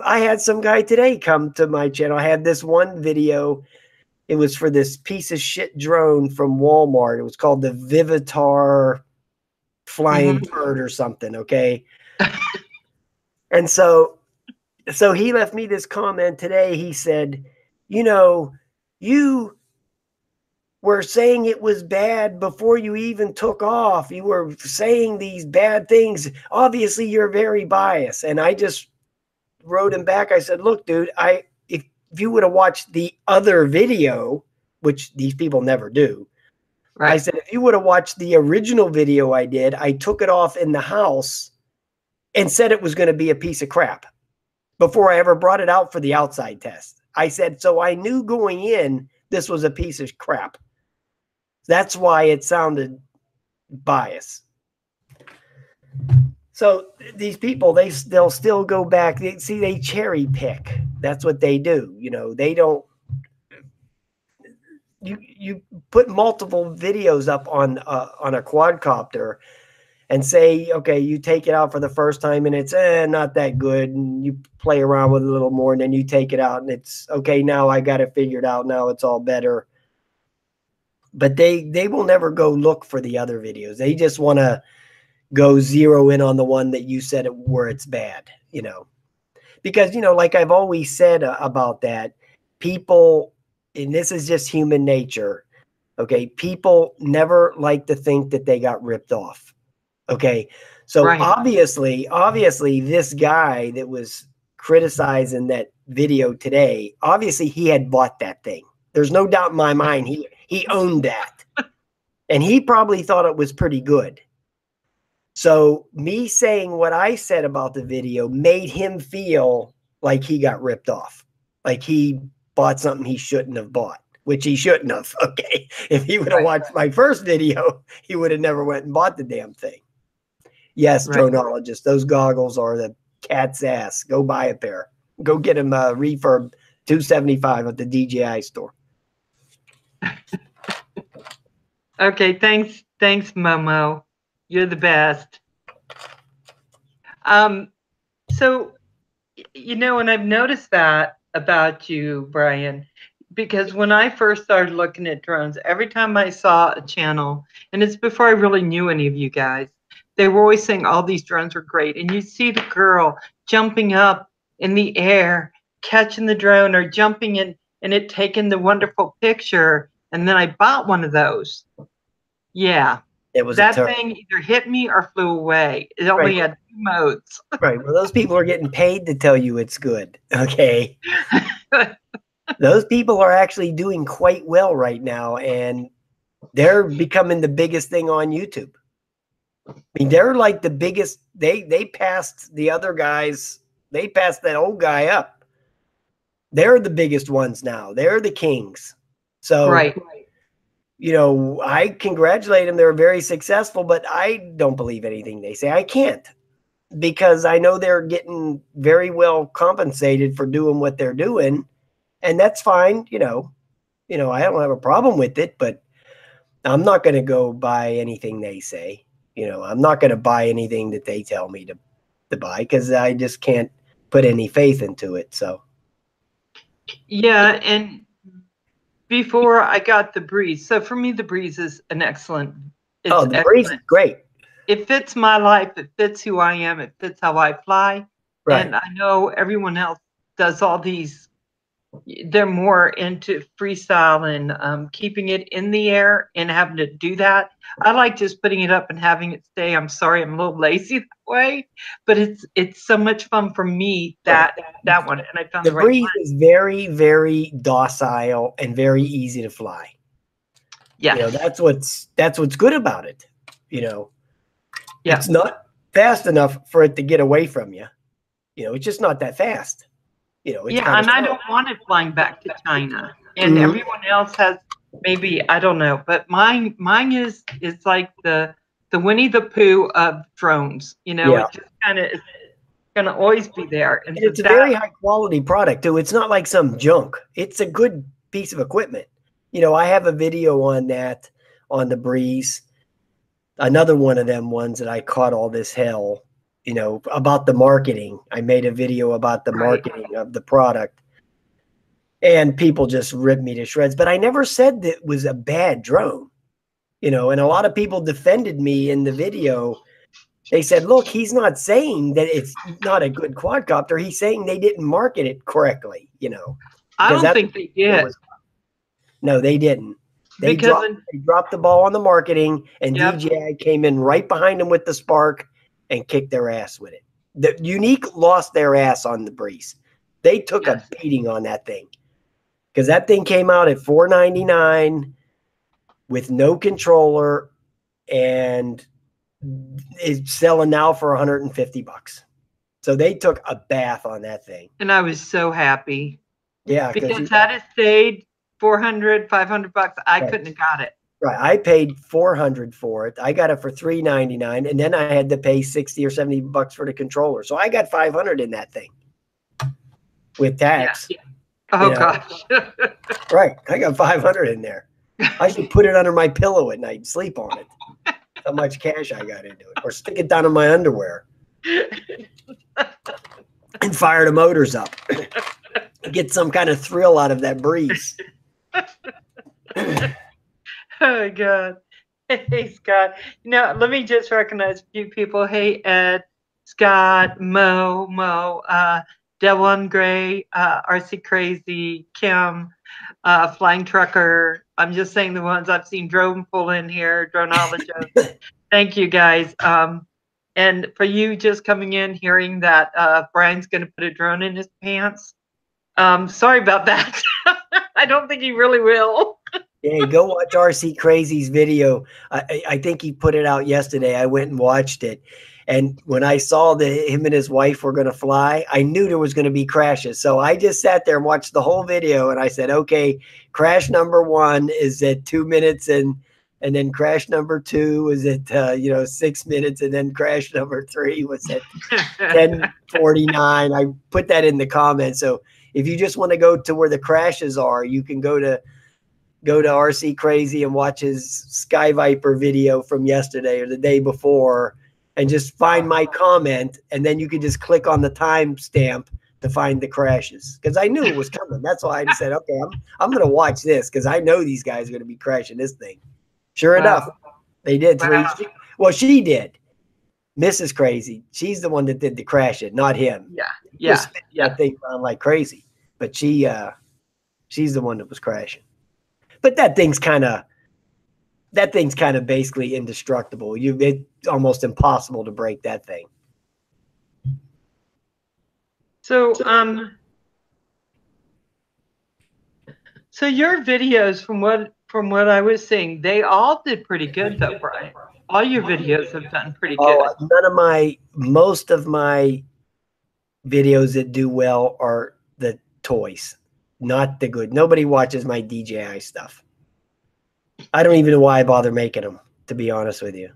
I had some guy today come to my channel. I had this one video. It was for this piece of shit drone from Walmart. It was called the Vivitar Flying Bird or something. Okay. And so he left me this comment today. He said, you know, you were saying it was bad before you even took off. You were saying these bad things. Obviously, you're very biased. And I just wrote him back. I said, look, dude, if you would have watched the other video, which these people never do, right. I said, if you would have watched the original video I did, I took it off in the house and said it was going to be a piece of crap before I ever brought it out for the outside test. I said, so I knew going in, this was a piece of crap. That's why it sounded biased. So these people, they'll still go back. They cherry pick. That's what they do. You know, they don't. You put multiple videos up on a quadcopter and say, okay, you take it out for the first time and it's not that good, and you play around with it a little more, and then you take it out and it's okay. Now I got it figured out. Now it's all better. But they will never go look for the other videos. They just want to go zero in on the one that you said where it's bad, you know, because, you know, like I've always said about that, people, and this is just human nature. Okay. People never like to think that they got ripped off. Okay. So right. obviously this guy that was criticizing that video today, obviously he had bought that thing. There's no doubt in my mind. He owned that, and he probably thought it was pretty good. So me saying what I said about the video made him feel like he got ripped off, like he bought something he shouldn't have bought, which he shouldn't have. Okay. If he would have watched my first video, he would have never went and bought the damn thing. Yes, dronologist, those goggles are the cat's ass. Go buy a pair. Go get him a refurb $275 at the DJI store. Okay, thanks, Momo. You're the best. So, you know, and I've noticed that about you, Brian, because when I first started looking at drones, every time I saw a channel, and it's before I really knew any of you guys, they were always saying all these drones were great. And you see the girl jumping up in the air, catching the drone, or jumping in and it taking the wonderful picture. And then I bought one of those. Yeah. It was that thing either hit me or flew away. It only had 2 modes. Right. Well, those people are getting paid to tell you it's good. Okay. Those people are actually doing quite well right now, and they're becoming the biggest thing on YouTube. I mean, they're like the biggest. They passed the other guys. They passed that old guy up. They're the biggest ones now. They're the kings. So, right. You know, I congratulate them. They're very successful, but I don't believe anything they say. I can't, because I know they're getting very well compensated for doing what they're doing, and that's fine. You know, I don't have a problem with it, but I'm not going to go buy anything they say. You know, I'm not going to buy anything that they tell me to buy, because I just can't put any faith into it. So, yeah, and before I got the Breeze, so for me, the Breeze is an excellent. The Breeze is great. It fits my life. It fits who I am. It fits how I fly. Right. And I know everyone else does all these. They're more into freestyle and keeping it in the air and having to do that. I like just putting it up and having it stay. I'm sorry, I'm a little lazy that way, but it's so much fun for me, that one. And I found the Breeze is very, very docile and very easy to fly. Yeah, you know, that's what's good about it. You know, it's not fast enough for it to get away from you. You know, it's just not that fast. You know, it's and I don't want it flying back to China. And everyone else has, maybe, I don't know, but mine is like the Winnie the Pooh of drones. You know, it just kind of is going to always be there. And it's a very high quality product too. It's not like some junk. It's a good piece of equipment. You know, I have a video on that, on the Breeze. Another one of them ones that I caught all this hell, you know, about the marketing. I made a video about the marketing of the product, and people just ripped me to shreds. But I never said that it was a bad drone, you know, and a lot of people defended me in the video. They said, look, he's not saying that it's not a good quadcopter. He's saying they didn't market it correctly, you know. I don't think they did. No, they didn't. They dropped the ball on the marketing, and DJI came in right behind them with the Spark and kicked their ass with it. The Unique lost their ass on the Breeze. They took a beating on that thing, because that thing came out at $499 with no controller, and is selling now for $150. So they took a bath on that thing. And I was so happy. Yeah. Because had it stayed $400, $500, I couldn't have got it. Right. I paid $400 for it. I got it for $399, and then I had to pay $60 or $70 for the controller. So I got $500 in that thing with tax. Yeah. Oh, gosh. Right. I got $500 in there. I should put it under my pillow at night and sleep on it. How much cash I got into it, or stick it down in my underwear and fire the motors up. Get some kind of thrill out of that Breeze. Oh, God. Hey, Scott. You know, let me just recognize a few people. Hey, Ed, Scott, Mo, Devon Gray, RC Crazy, Kim, Flying Trucker. I'm just saying the ones I've seen. Drone pull in here, Dronologist. Thank you, guys. And for you just coming in, hearing that Brian's going to put a drone in his pants. Sorry about that. I don't think he really will. Yeah, go watch RC Crazy's video. I think he put it out yesterday. I went and watched it. And when I saw that him and his wife were going to fly, I knew there was going to be crashes. So I just sat there and watched the whole video. And I said, okay, crash number 1 is at 2 minutes. And then crash number 2 was at, 6 minutes. And then crash number 3 was at 10:49. I put that in the comments. So if you just want to go to where the crashes are, you can go to RC Crazy and watch his Sky Viper video from yesterday or the day before, and just find my comment, and then you can just click on the timestamp to find the crashes. Because I knew it was coming. That's why I said, okay, I'm going to watch this, because I know these guys are going to be crashing this thing. Sure enough, they did. Well, she did. Mrs. Crazy. She's the one that did the crashing, not him. Yeah. That thing around like crazy. But she's the one that was crashing. But that thing's kind of basically indestructible. It's almost impossible to break that thing. So your videos, from what I was seeing, they all did pretty good though, Brian. All your videos have done pretty good. Most of my videos that do well are the toys. not the good. Nobody watches my DJI stuff. I don't even know why I bother making them, to be honest with you.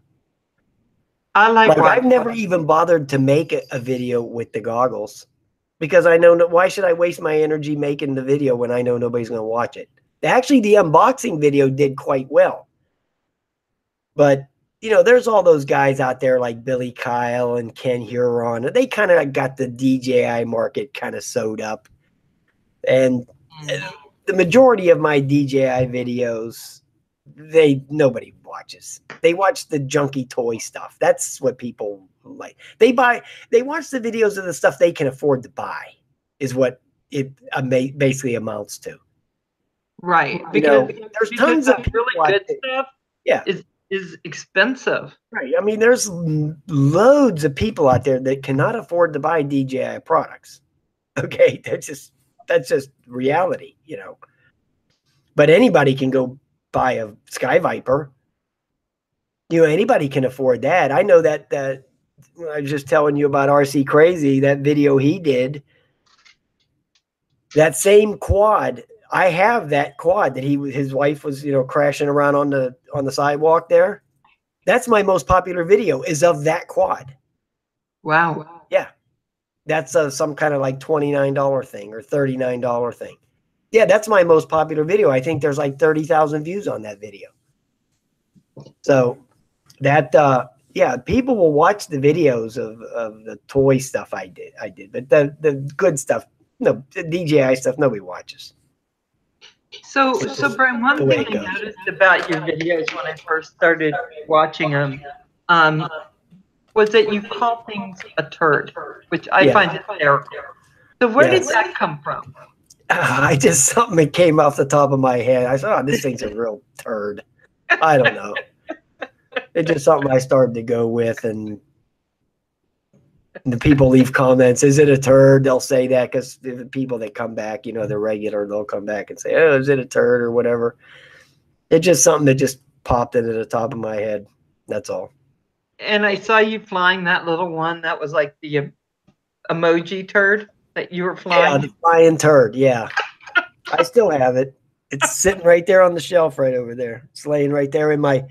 I like I've never even bothered to make a video with the goggles because I know why should I waste my energy making the video when I know nobody's going to watch it? Actually, the unboxing video did quite well. But, you know, there's all those guys out there like Billy Kyle and Ken Huron. They kind of got the DJI market kind of sewed up. And the majority of my DJI videos, nobody watches. They watch the junky toy stuff. That's what people like. They watch the videos of the stuff they can afford to buy, is what it basically amounts to. Right. Because there's tons of really good stuff. Yeah. Is expensive. Right. I mean, there's loads of people out there that cannot afford to buy DJI products. Okay. That's just reality, you know. But anybody can go buy a Sky Viper. You know, anybody can afford that. I know that I was just telling you about RC Crazy, that video he did. That same quad, I have that quad that his wife was, you know, crashing around on the sidewalk there. That's my most popular video, is of that quad. Wow. Yeah. That's some kind of like $29 thing or $39 thing. Yeah, that's my most popular video. I think there's like 30,000 views on that video. So that, yeah, people will watch the videos of the toy stuff I did. But the good stuff, no, the DJI stuff, nobody watches. So Brian, one thing I noticed about your videos when I first started watching them was that you call things a turd, which I find hysterical. So where did that come from? Something that came off the top of my head. I thought, this thing's a real turd. I don't know. It's just something I started to go with, and the people leave comments, is it a turd? They'll say that because the people that come back, you know, they're regular, they'll come back and say, oh, is it a turd or whatever? It's just something that just popped into the top of my head. That's all. And I saw you flying that little one that was like the emoji turd that you were flying. Yeah, the flying turd. Yeah. I still have it. It's sitting right there on the shelf right over there. It's laying right there in my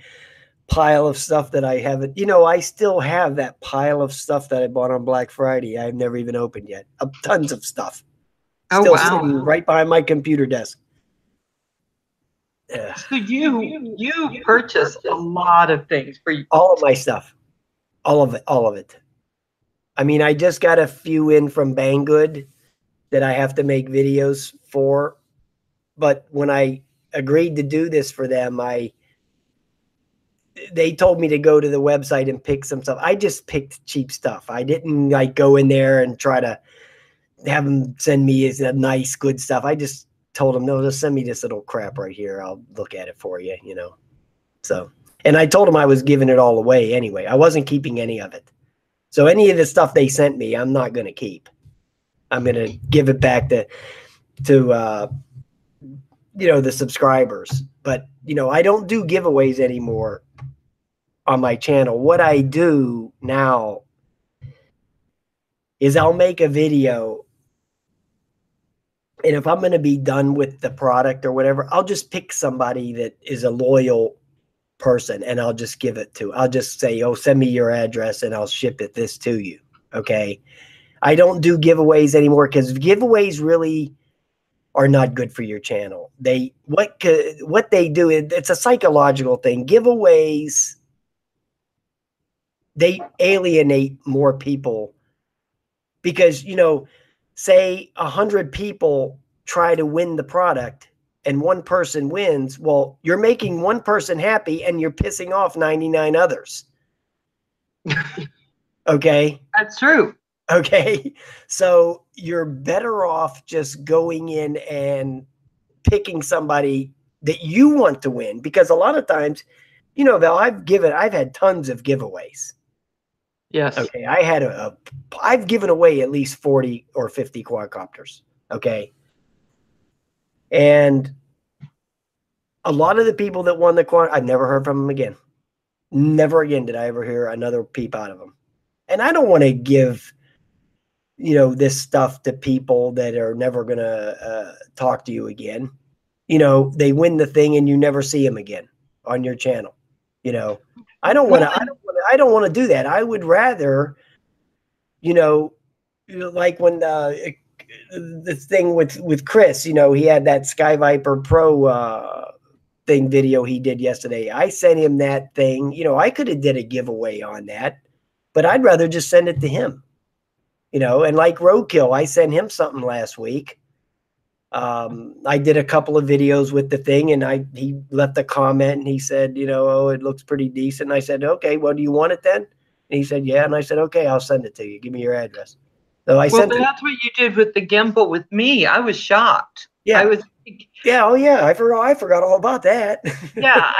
pile of stuff that I haven't. You know, I still have that pile of stuff that I bought on Black Friday. I've never even opened yet. Tons of stuff. Still sitting right behind my computer desk. Yeah. So you purchased a lot of things for you. All of my stuff. All of it. I mean, I just got a few in from Banggood that I have to make videos for. But when I agreed to do this for them, they told me to go to the website and pick some stuff. I just picked cheap stuff. I didn't like go in there and try to have them send me nice, good stuff. I just told them, no, just send me this little crap right here. I'll look at it for you, you know. So, and I told them I was giving it all away anyway. I wasn't keeping any of it. So any of the stuff they sent me, I'm not going to keep. I'm going to give it back to you know, the subscribers. But, you know, I don't do giveaways anymore on my channel. What I do now is I'll make a video, and if I'm going to be done with the product or whatever, I'll just pick somebody that is a loyal person and I'll just give it to. I'll just say, oh, send me your address and I'll ship this to you. Okay. I don't do giveaways anymore because giveaways really are not good for your channel. What they do, it's a psychological thing. Giveaways, they alienate more people because, you know, say 100 people try to win the product and one person wins. Well, you're making one person happy and you're pissing off 99 others. Okay. That's true. Okay. So you're better off just going in and picking somebody that you want to win, because a lot of times, you know, Val, I've had tons of giveaways. Yes. Okay. I've given away at least 40 or 50 quadcopters. Okay. And a lot of the people that won the quad, I've never heard from them again. Never again did I ever hear another peep out of them. And I don't want to give you know, this stuff to people that are never going to talk to you again. You know, they win the thing and you never see them again on your channel. You know, I don't want to do that. I would rather, you know, like when the thing with Chris, you know, he had that Sky Viper Pro thing video he did yesterday. I sent him that thing. You know, I could have did a giveaway on that, but I'd rather just send it to him. You know, and like Roadkill, I sent him something last week. I did a couple of videos with the thing, and he left a comment and he said, you know, oh, it looks pretty decent. And I said, okay, well, do you want it then? And he said, yeah. And I said, okay, I'll send it to you. Give me your address. So well, that's what you did with the gimbal with me. I was shocked. Yeah. I was. Yeah. Oh, yeah. I forgot all about that. Yeah,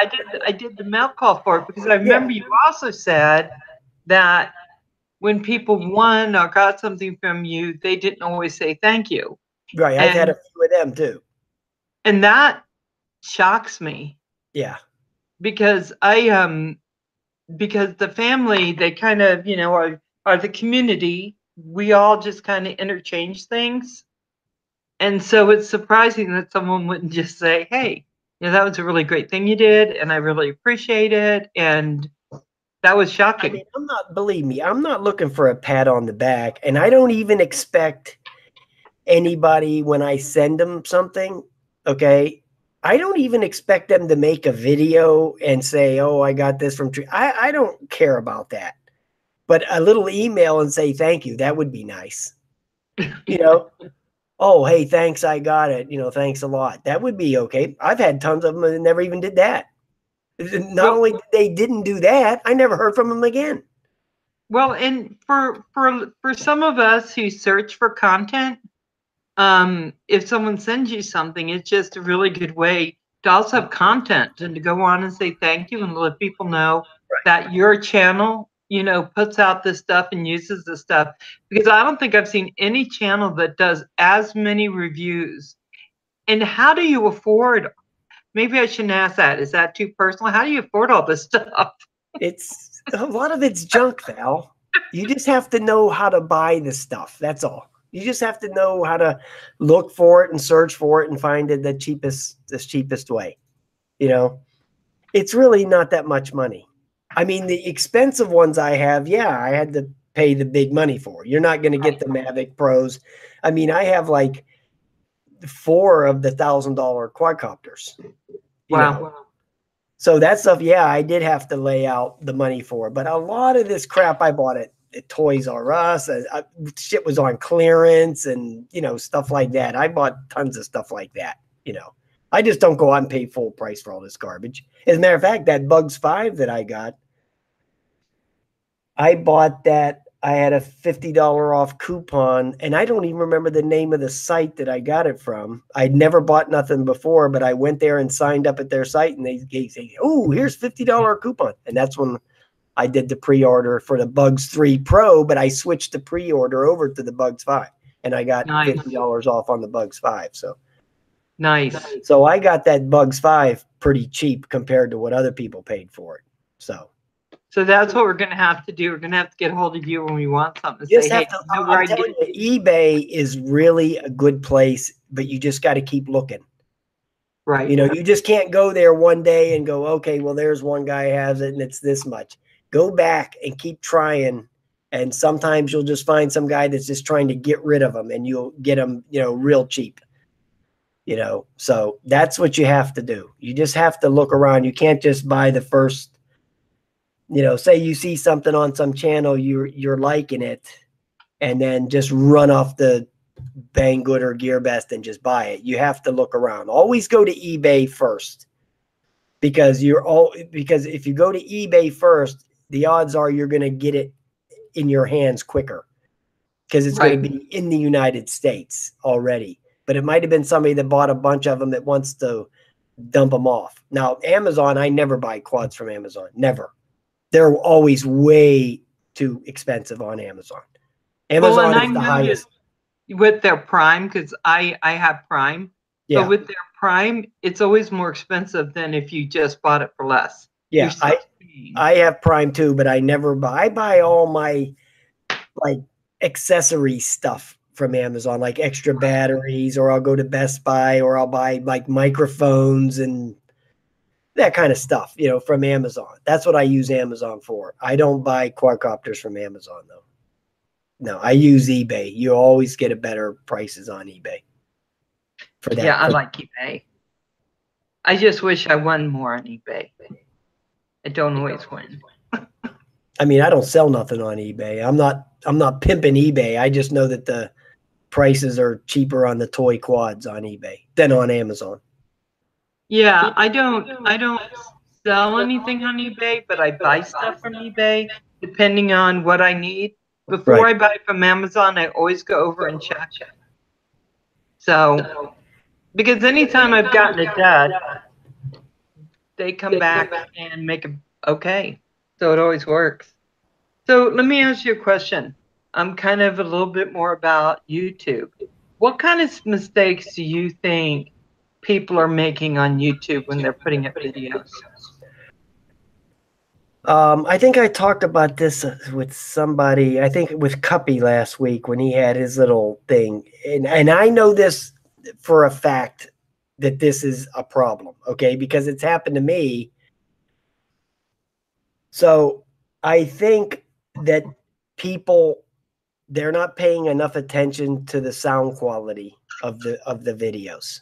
I did the mail call for it because I remember you also said that when people won or got something from you, they didn't always say thank you. Right. I've had a few of them too. And that shocks me. Yeah. Because because the family, they kind of, you know, are the community. We all just kind of interchange things. And so it's surprising that someone wouldn't just say, hey, you know, that was a really great thing you did, and I really appreciate it. And that was shocking. I mean, believe me, I'm not looking for a pat on the back, and I don't even expect anybody when I send them something, okay, I don't even expect them to make a video and say, oh, I got this from I don't care about that. But a little email and say thank you, that would be nice. You know, oh, hey, thanks, I got it. You know, thanks a lot. That would be okay. I've had tons of them that never even did that. Not only did they didn't do that, I never heard from them again. Well, and for some of us who search for content, if someone sends you something, it's just a really good way to also have content and to go on and say thank you and let people know that your channel, you know, puts out this stuff and uses this stuff. Because I don't think I've seen any channel that does as many reviews. And how do you afford? Maybe I shouldn't ask that. Is that too personal? How do you afford all this stuff? It's a lot of it's junk, Val. You just have to know how to buy the stuff. That's all. You just have to know how to look for it and search for it and find it the cheapest way. You know, it's really not that much money. I mean, the expensive ones I have, yeah, I had to pay the big money for. You're not going to get the Mavic Pros. I mean, I have like 4 of the $1,000 quadcopters. Wow. So that stuff, yeah, I did have to lay out the money for. But a lot of this crap, I bought it at Toys R Us. Shit was on clearance and, you know, stuff like that. I bought tons of stuff like that, you know. I just don't go out and pay full price for all this garbage. As a matter of fact, that Bugs 5 that I got, I bought that. I had a $50 off coupon, and I don't even remember the name of the site that I got it from. I'd never bought nothing before, but I went there and signed up at their site, and they say, oh, here's $50 coupon. And that's when I did the pre-order for the Bugs 3 Pro, but I switched the pre-order over to the Bugs 5, and I got $50 off on the Bugs 5. So nice. So I got that Bugs 5 pretty cheap compared to what other people paid for it. So that's what we're going to have to do. We're going to have to get a hold of you when we want something. eBay is really a good place, but you just got to keep looking. Right. You know, you just can't go there one day and go, okay, well, there's one guy has it and it's this much. Go back and keep trying. And sometimes you'll just find some guy that's just trying to get rid of them and you'll get them, you know, real cheap. You know, so that's what you have to do. You just have to look around. You can't just buy the first. You know, say you see something on some channel, you're liking it, and then just run off the Banggood or GearBest and just buy it. You have to look around. Always go to eBay first, because if you go to eBay first, the odds are you're going to get it in your hands quicker, because it's going to be in the United States already. But it might have been somebody that bought a bunch of them that wants to dump them off. Now, Amazon, I never buy quads from Amazon. Never. They're always way too expensive on Amazon. Amazon is the highest. With their Prime, because I have Prime. Yeah. So with their Prime, it's always more expensive than if you just bought it for less. Yeah, I have Prime too, but I never buy. I buy all my like accessory stuff from Amazon, like extra batteries, or I'll go to Best Buy, or I'll buy like microphones and that kind of stuff, you know, from Amazon. That's what I use Amazon for. I don't buy quadcopters from Amazon though. No, I use eBay. You always get a better prices on eBay for that. Yeah, I like eBay. I just wish I won more on eBay. I don't always win. I mean, I don't sell nothing on eBay. I'm not pimping eBay. I just know that the prices are cheaper on the toy quads on eBay than on Amazon. Yeah, I don't sell anything on eBay, but I buy stuff from eBay depending on what I need. Before I buy from Amazon, I always go over and check. So, because anytime I've gotten a dud, they come back and make it okay. So it always works. So let me ask you a question. I'm kind of a little bit more about YouTube. What kind of mistakes do you think people are making on YouTube when they're putting up videos? I think I talked about this with somebody, I think with Cuppy last week when he had his little thing. And I know this for a fact that this is a problem, okay? Because it's happened to me. So I think that people, they're not paying enough attention to the sound quality of the videos.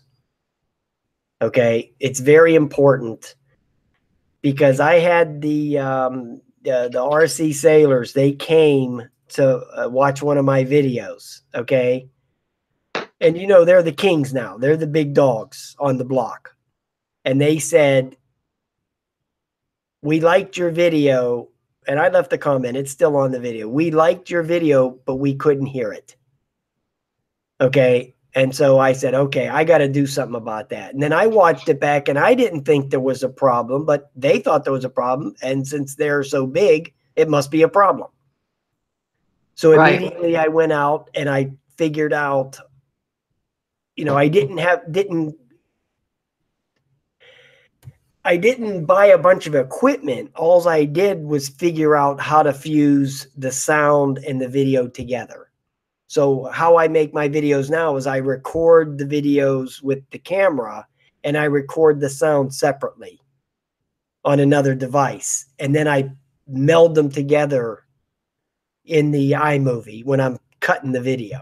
Okay, it's very important because I had the RC Sailors. They came to watch one of my videos. Okay, and you know they're the kings now. They're the big dogs on the block, and they said, "We liked your video." And I left a comment. It's still on the video. We liked your video, but we couldn't hear it. Okay. And so I said, okay, I got to do something about that. And then I watched it back and I didn't think there was a problem, but they thought there was a problem. And since they're so big, it must be a problem. So immediately I went out and I figured out, you know, I didn't buy a bunch of equipment. All I did was figure out how to fuse the sound and the video together. So how I make my videos now is I record the videos with the camera and I record the sound separately on another device. And then I meld them together in the iMovie when I'm cutting the video.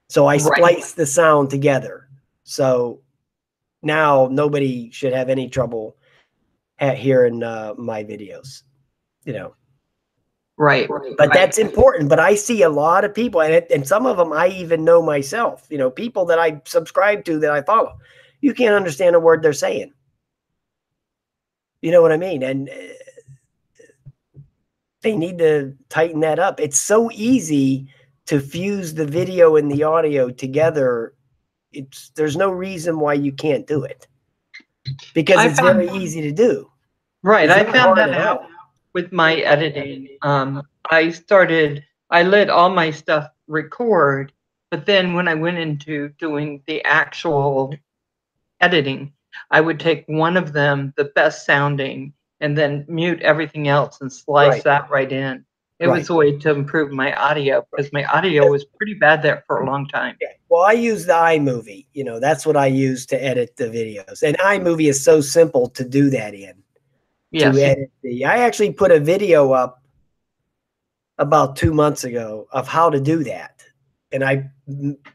So I splice the sound together. So now nobody should have any trouble at hearing my videos, you know. But that's important. But I see a lot of people, and some of them I even know myself, you know, people that I subscribe to that I follow. You can't understand a word they're saying. You know what I mean? And they need to tighten that up. It's so easy to fuse the video and the audio together. There's no reason why you can't do it, because it's very easy to do. Right. I found that out with my editing. I let all my stuff record, but then when I went into doing the actual editing, I would take one of them, the best sounding, and then mute everything else and slice that right in. It was a way to improve my audio, because my audio was pretty bad there for a long time. Well, I use the iMovie. You know, that's what I use to edit the videos. And iMovie is so simple to do that in. To edit I actually put a video up about 2 months ago of how to do that. And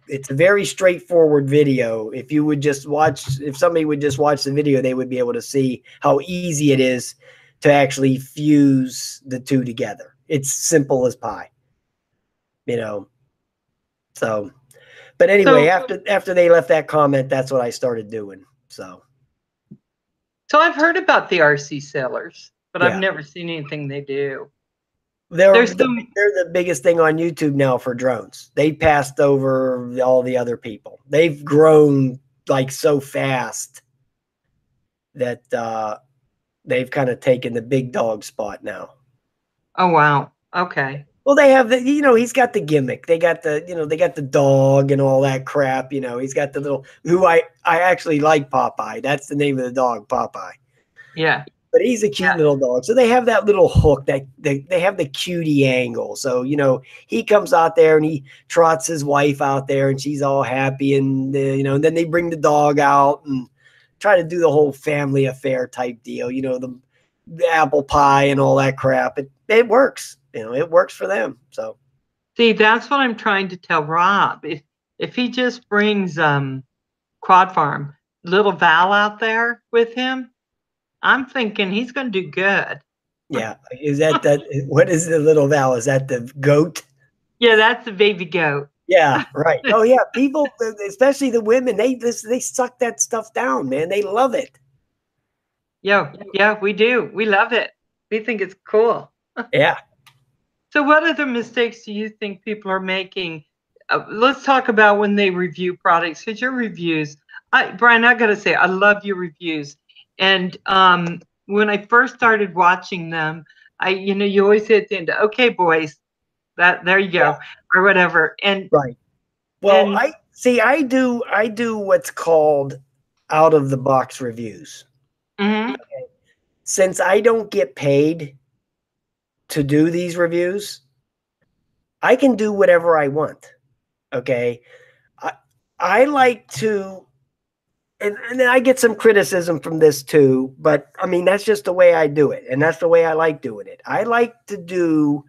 it's a very straightforward video. If you would just watch, if somebody would just watch the video, they would be able to see how easy it is to actually fuse the two together. It's simple as pie, you know? So, but anyway, after they left that comment, that's what I started doing. So I've heard about the RC Sailors, but I've never seen anything they do. They're the biggest thing on YouTube now for drones. They passed over all the other people. They've grown like so fast that they've kind of taken the big dog spot now. Oh, wow. Okay. Well, they have the, you know, he's got the gimmick. They got the, you know, they got the dog and all that crap. You know, he's got the little, who I actually like Popeye. That's the name of the dog, Popeye. Yeah. But he's a cute little dog. So they have that little hook that they have the cutie angle. So, you know, he comes out there and he trots his wife out there and she's all happy. And, you know, and then they bring the dog out and try to do the whole family affair type deal, you know, the apple pie and all that crap. It works, you know, it works for them. So. See, that's what I'm trying to tell Rob. If he just brings Quad Farm, little Val out there with him, I'm thinking he's going to do good. Yeah. Is that what is the little Val? Is that the goat? Yeah, that's the baby goat. Yeah, right. Oh yeah, people, especially the women, they suck that stuff down, man. They love it. Yeah, we do. We love it. We think it's cool. Yeah. So what other mistakes do you think people are making? Let's talk about when they review products, because your reviews, Brian, I got to say, I love your reviews. And when I first started watching them, you always hit the end, okay, boys, there you go, or whatever. And right. Well, I do what's called out of the box reviews. Mm-hmm. Okay. Since I don't get paid to do these reviews, I can do whatever I want. Okay. I like to, and then I get some criticism from this too, but I mean, that's just the way I do it. And that's the way I like doing it. I like to do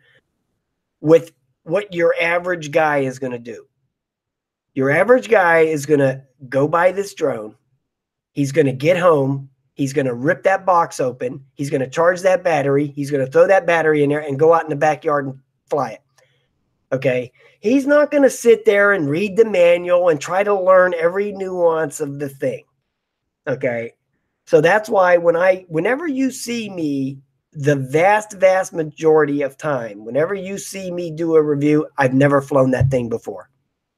with what your average guy is going to do. Your average guy is going to go buy this drone. He's going to get home. He's going to rip that box open. He's going to charge that battery. He's going to throw that battery in there and go out in the backyard and fly it. Okay. He's not going to sit there and read the manual and try to learn every nuance of the thing. Okay. So that's why whenever you see me, the vast majority of time, whenever you see me do a review, I've never flown that thing before.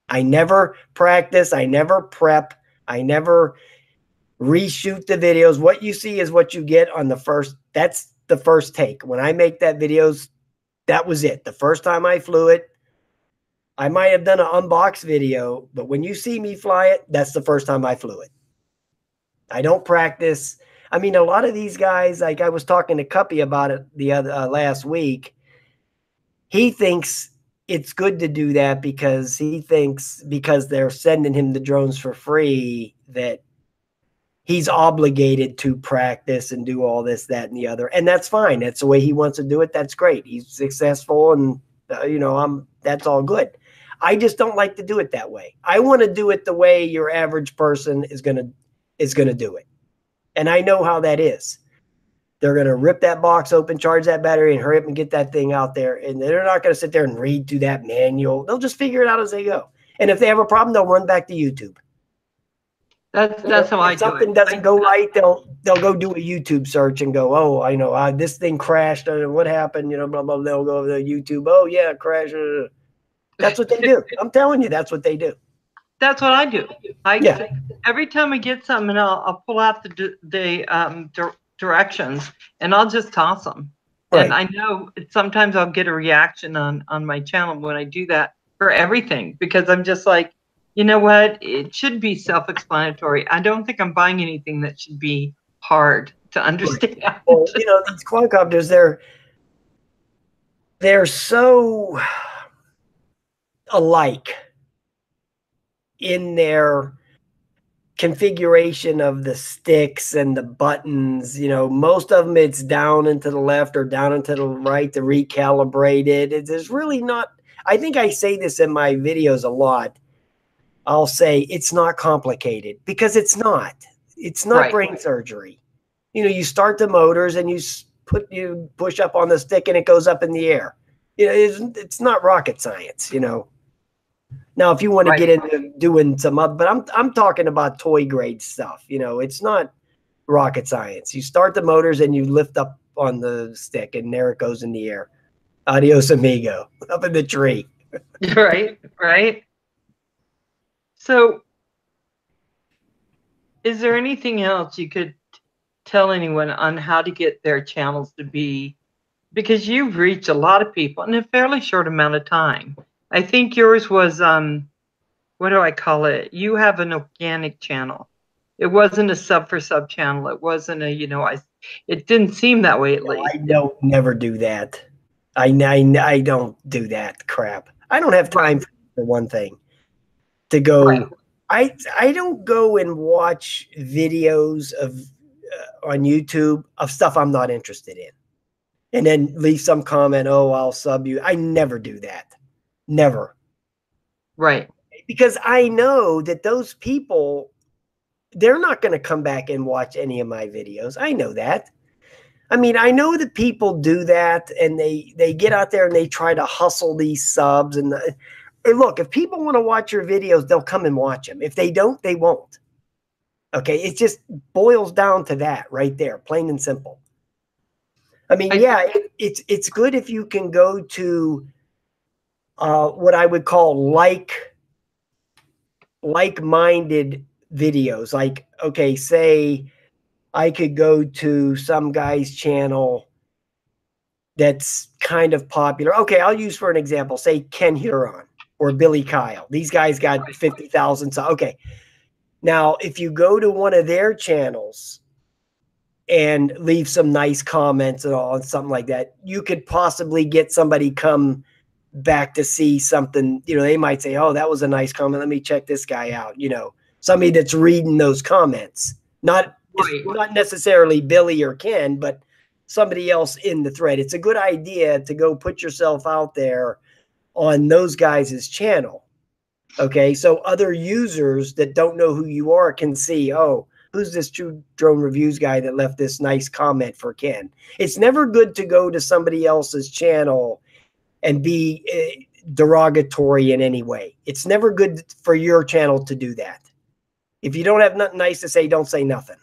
I never practice. I never prep. I never reshoot the videos. What you see is what you get on the first. That's the first take. When I make that videos, that was it. The first time I flew it, I might have done an unbox video, but when you see me fly it, that's the first time I flew it. I don't practice. I mean, a lot of these guys, like I was talking to Cuppy about it the other last week. He thinks it's good to do that because he thinks because they're sending him the drones for free that he's obligated to practice and do all this, that, and the other. And that's fine. That's the way he wants to do it. That's great. He's successful and, that's all good. I just don't like to do it that way. I want to do it the way your average person is going to do it. And I know how that is. They're going to rip that box open, charge that battery, and hurry up and get that thing out there. And they're not going to sit there and read through that manual. They'll just figure it out as they go. And if they have a problem, they'll run back to YouTube. That's how I do it. If something doesn't go right, they'll go do a YouTube search and go, oh, I know this thing crashed. What happened? Blah, blah, blah. They'll go to YouTube. Oh, yeah, it crashed. That's what they do. I'm telling you, that's what they do. That's what I do. Every time I get something, I'll pull out the directions and I'll just toss them. Right. And I know sometimes I'll get a reaction on my channel when I do that for everything, because I'm just like, you know what? It should be self-explanatory. I don't think I'm buying anything that should be hard to understand. Right. Well, these quadcopters, they're so alike in their configuration of the sticks and the buttons. Most of them, it's down and to the left or down and to the right to recalibrate it. There's really not, I think I say this in my videos a lot. I'll say it's not complicated because it's not. It's not brain surgery. You start the motors and you push up on the stick and it goes up in the air. It's not rocket science, Now, if you want to get into doing some other, but I'm talking about toy grade stuff. It's not rocket science. You start the motors and you lift up on the stick and there it goes in the air. Adios amigo, up in the tree. Right. So is there anything else you could tell anyone on how to get their channels to be, because you've reached a lot of people in a fairly short amount of time. I think yours was, what do I call it? You have an organic channel. It wasn't a sub for sub channel. It wasn't a, It didn't seem that way, at least. I don't never do that. I don't do that crap. I don't have time for one thing to go. Right. I don't go and watch videos of on YouTube of stuff I'm not interested in, and then leave some comment. Oh, I'll sub you. I never do that. Never. Right. Because I know that those people, they're not going to come back and watch any of my videos. I know that. I mean, I know that people do that, and they get out there and they try to hustle these subs. And look, if people want to watch your videos, they'll come and watch them. If they don't, they won't. Okay, it just boils down to that right there, plain and simple. I mean, yeah, it's good if you can go to what I would call like-minded videos. Like, okay, say I could go to some guy's channel that's kind of popular. Okay, I'll use for an example, say Ken Huron or Billy Kyle. These guys got 50,000. So, okay. Now, if you go to one of their channels and leave some nice comments and all and something like that, you could possibly get somebody come back to see something. You know, they might say, oh, that was a nice comment. Let me check this guy out. You know, somebody that's reading those comments, not necessarily Billy or Ken, but somebody else in the thread. It's a good idea to go put yourself out there on those guys' channel. Okay, so other users that don't know who you are can see, oh, who's this True Drone Reviews guy that left this nice comment for Ken? It's never good to go to somebody else's channel and be derogatory in any way. It's never good for your channel to do that. If you don't have nothing nice to say, don't say nothing.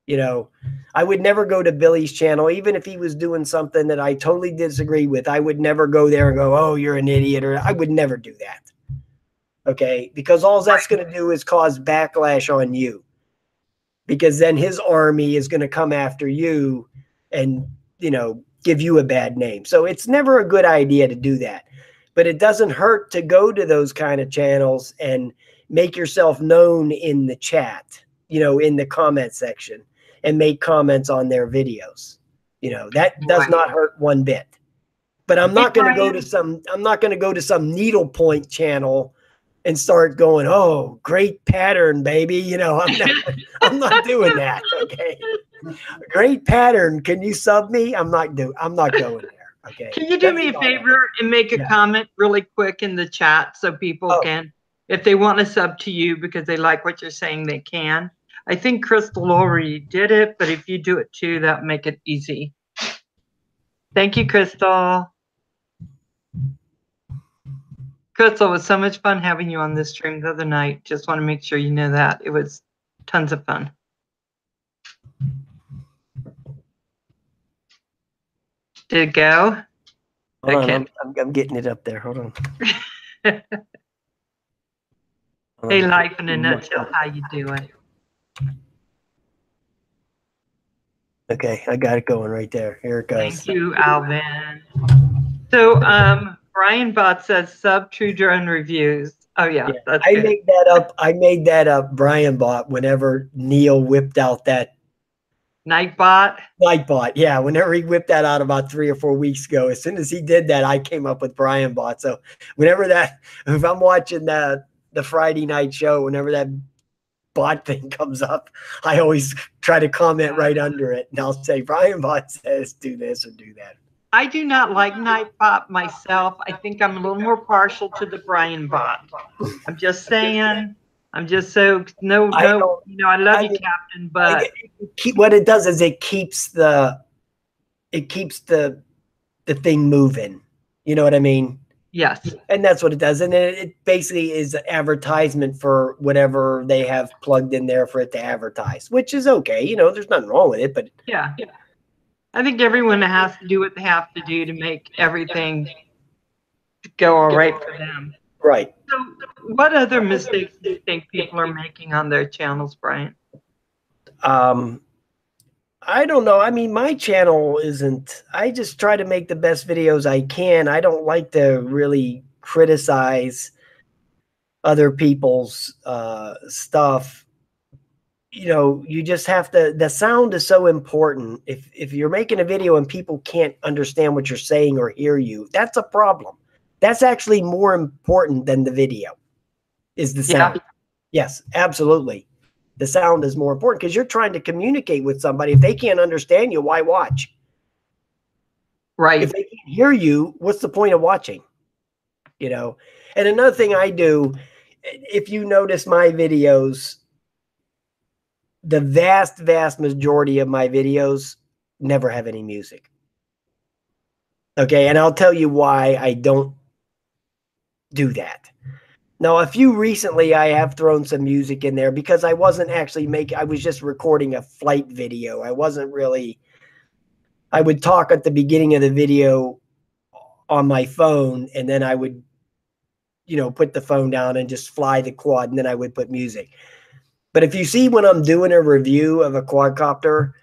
You know, I would never go to Billy's channel, even if he was doing something that I totally disagree with. I would never go there and go, oh, you're an idiot, or I would never do that. Okay, because all that's going to do is cause backlash on you, because then his army is going to come after you and, you know, give you a bad name. So it's never a good idea to do that, but it doesn't hurt to go to those kind of channels and make yourself known in the chat, you know, in the comment section, and make comments on their videos. You know, that does not hurt one bit. But I'm not going to go to some needlepoint channel and start going, oh, great pattern, baby. You know, I'm not doing that. Okay. Great pattern. Can you sub me? I'm not going there. Okay. Can you do me a favor and make a comment really quick in the chat so people can, if they want to sub to you because they like what you're saying, they can. I think Crystal already did it, but if you do it too, that would make it easy. Thank you, Crystal. Crystal, it was so much fun having you on this stream the other night. Just want to make sure you know that. It was tons of fun. Did it go? Hold on, I'm getting it up there. Hold on. Hey, Life in a Nutshell, how you doing? Okay, I got it going right there. Here it goes. Thank you, Alvin. So, Brian Bott says sub True Drone Reviews. Oh yeah, that's I made that up. I made that up. Brian Bott whenever Neil whipped out that Nightbot. Nightbot, yeah. Whenever he whipped that out about 3 or 4 weeks ago, as soon as he did that, I came up with Brian Bott. So whenever if I'm watching the Friday night show, whenever that bot thing comes up, I always try to comment right under it, and I'll say Brian Bott says do this or do that. I do not like Nightbot myself. I think I'm a little more partial to the Brian Bot. I'm just saying. I'm just so no. You know, I love you, Captain, but what it does is it keeps the thing moving. You know what I mean? Yes. And that's what it does. And it basically is an advertisement for whatever they have plugged in there for it to advertise, which is okay. You know, there's nothing wrong with it, but yeah. I think everyone has to do what they have to do to make everything go all right for them. Right. So what other mistakes do you think people are making on their channels, Brian? I don't know. I mean, my channel isn't, I just try to make the best videos I can. I don't like to really criticize other people's stuff. you know, you just have to, the sound is so important. If you're making a video and people can't understand what you're saying or hear you, that's a problem. That's actually more important than the video, is the sound. Yes, absolutely. The sound is more important because you're trying to communicate with somebody. If they can't understand you, why watch? Right. If they can't hear you, what's the point of watching? You know? And another thing I do, if you notice my videos, the vast majority of my videos never have any music. Okay, and I'll tell you why I don't do that. Now, a few recently, I have thrown some music in there because I wasn't actually I was just recording a flight video. I wasn't really, I would talk at the beginning of the video on my phone, and then I would, you know, put the phone down and just fly the quad, and then I would put music. But if you see when I'm doing a review of a quadcopter,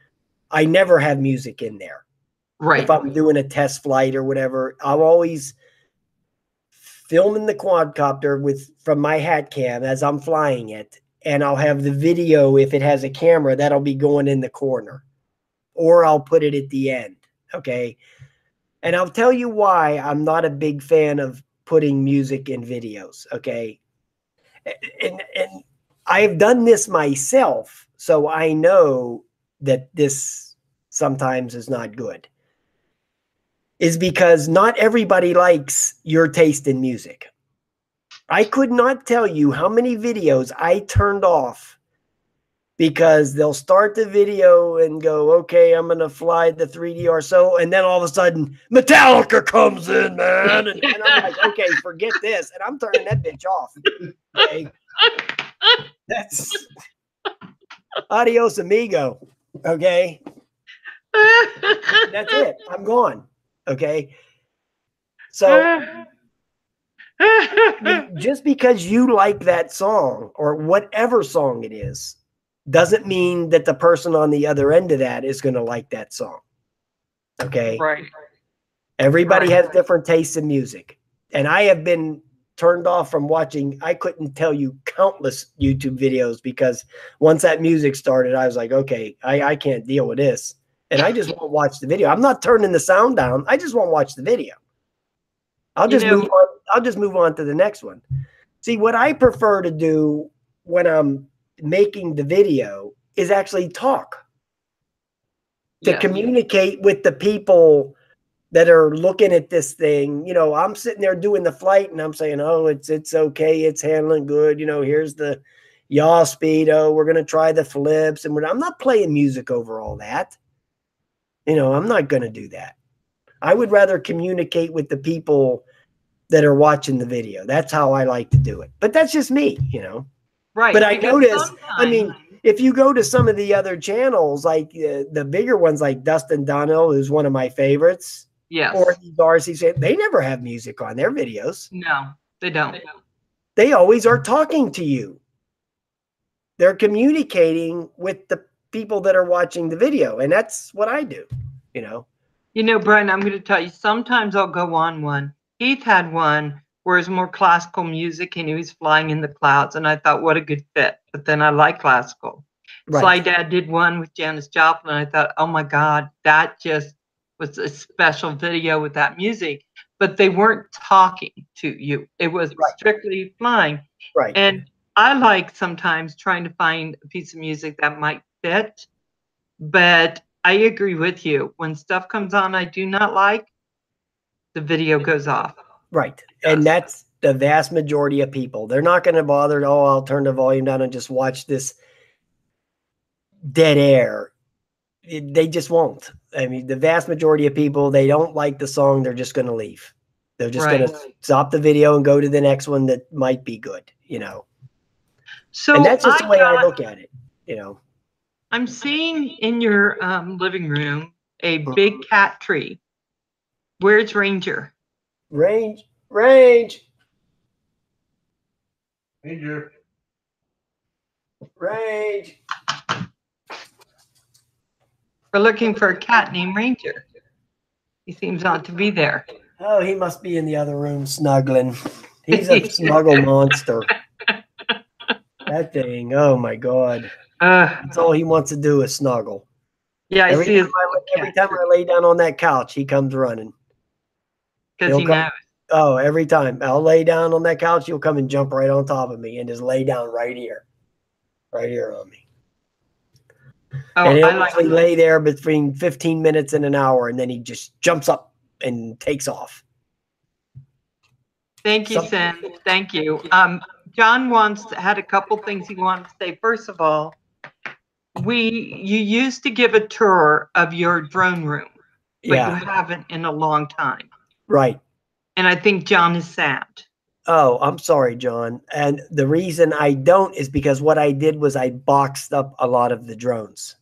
I never have music in there. Right. If I'm doing a test flight or whatever, I'm always filming the quadcopter from my hat cam as I'm flying it. And I'll have the video, if it has a camera, that'll be going in the corner. Or I'll put it at the end. Okay. And I'll tell you why I'm not a big fan of putting music in videos. Okay. And I've done this myself, so I know that this sometimes is not good. Is because not everybody likes your taste in music. I could not tell you how many videos I turned off because they'll start the video and go, okay, I'm going to fly the 3D so, and then all of a sudden Metallica comes in, man. And I'm like, okay, forget this. And I'm turning that bitch off. Okay. That's adios amigo. Okay. That's it. I'm gone. Okay. So just because you like that song or whatever song it is, doesn't mean that the person on the other end of that is going to like that song. Okay. Right. Everybody has different tastes in music. And I have been turned off from watching. I couldn't tell you countless YouTube videos because once that music started, I was like, okay, I can't deal with this. And I just won't watch the video. I'm not turning the sound down. I just won't watch the video. I'll just move on. I'll just move on to the next one. See, what I prefer to do when I'm making the video is actually talk to communicate with the people that are looking at this thing. You know, I'm sitting there doing the flight and I'm saying, oh, it's okay. It's handling good. You know, here's the yaw speed. Oh, we're going to try the flips. And I'm not playing music over all that. You know, I'm not going to do that. I would rather communicate with the people that are watching the video. That's how I like to do it. But that's just me, you know. Right. But I notice, I mean, if you go to some of the other channels, like the bigger ones, like Dustin Donnell, who's one of my favorites. Yes. Or RC, they never have music on their videos. No, they don't. They always are talking to you. They're communicating with the people that are watching the video. And that's what I do, you know. You know, Brian, I'm going to tell you, sometimes I'll go on one. Heath had one where it's more classical music and he was flying in the clouds. And I thought, what a good fit. But then I like classical. Right. Sly Dad did one with Janis Joplin. And I thought, oh my God, that just was a special video with that music. But they weren't talking to you. It was strictly flying. Right. And I like sometimes trying to find a piece of music that might fit. But I agree with you. When stuff comes on I do not like, the video goes off. Right. And that's the vast majority of people. They're not going to bother, oh, I'll turn the volume down and just watch this dead air. They just won't. I mean, the vast majority of people, they don't like the song. They're just going to leave. They're just going to stop the video and go to the next one that might be good, you know. So and that's just the way I look at it, you know. I'm seeing in your living room a big cat tree. Where's Ranger? Range. Ranger. Range. We're looking for a cat named Ranger. He seems not to be there. Oh, he must be in the other room snuggling. He's a snuggle monster. That thing, oh my God. That's all he wants to do is snuggle. Yeah, I see. Every time I lay down on that couch, he comes running. Because he knows. Oh, every time I'll lay down on that couch, he'll come and jump right on top of me and just lay down right here on me. Oh, and he'll usually lay there between 15 minutes and an hour, and then he just jumps up and takes off. Thank you, Sin. Thank you. John had a couple things he wanted to say. First of all, you used to give a tour of your drone room, but you haven't in a long time. Right. And I think John is sad. Oh, I'm sorry, John. And the reason I don't is because what I did was I boxed up a lot of the drones.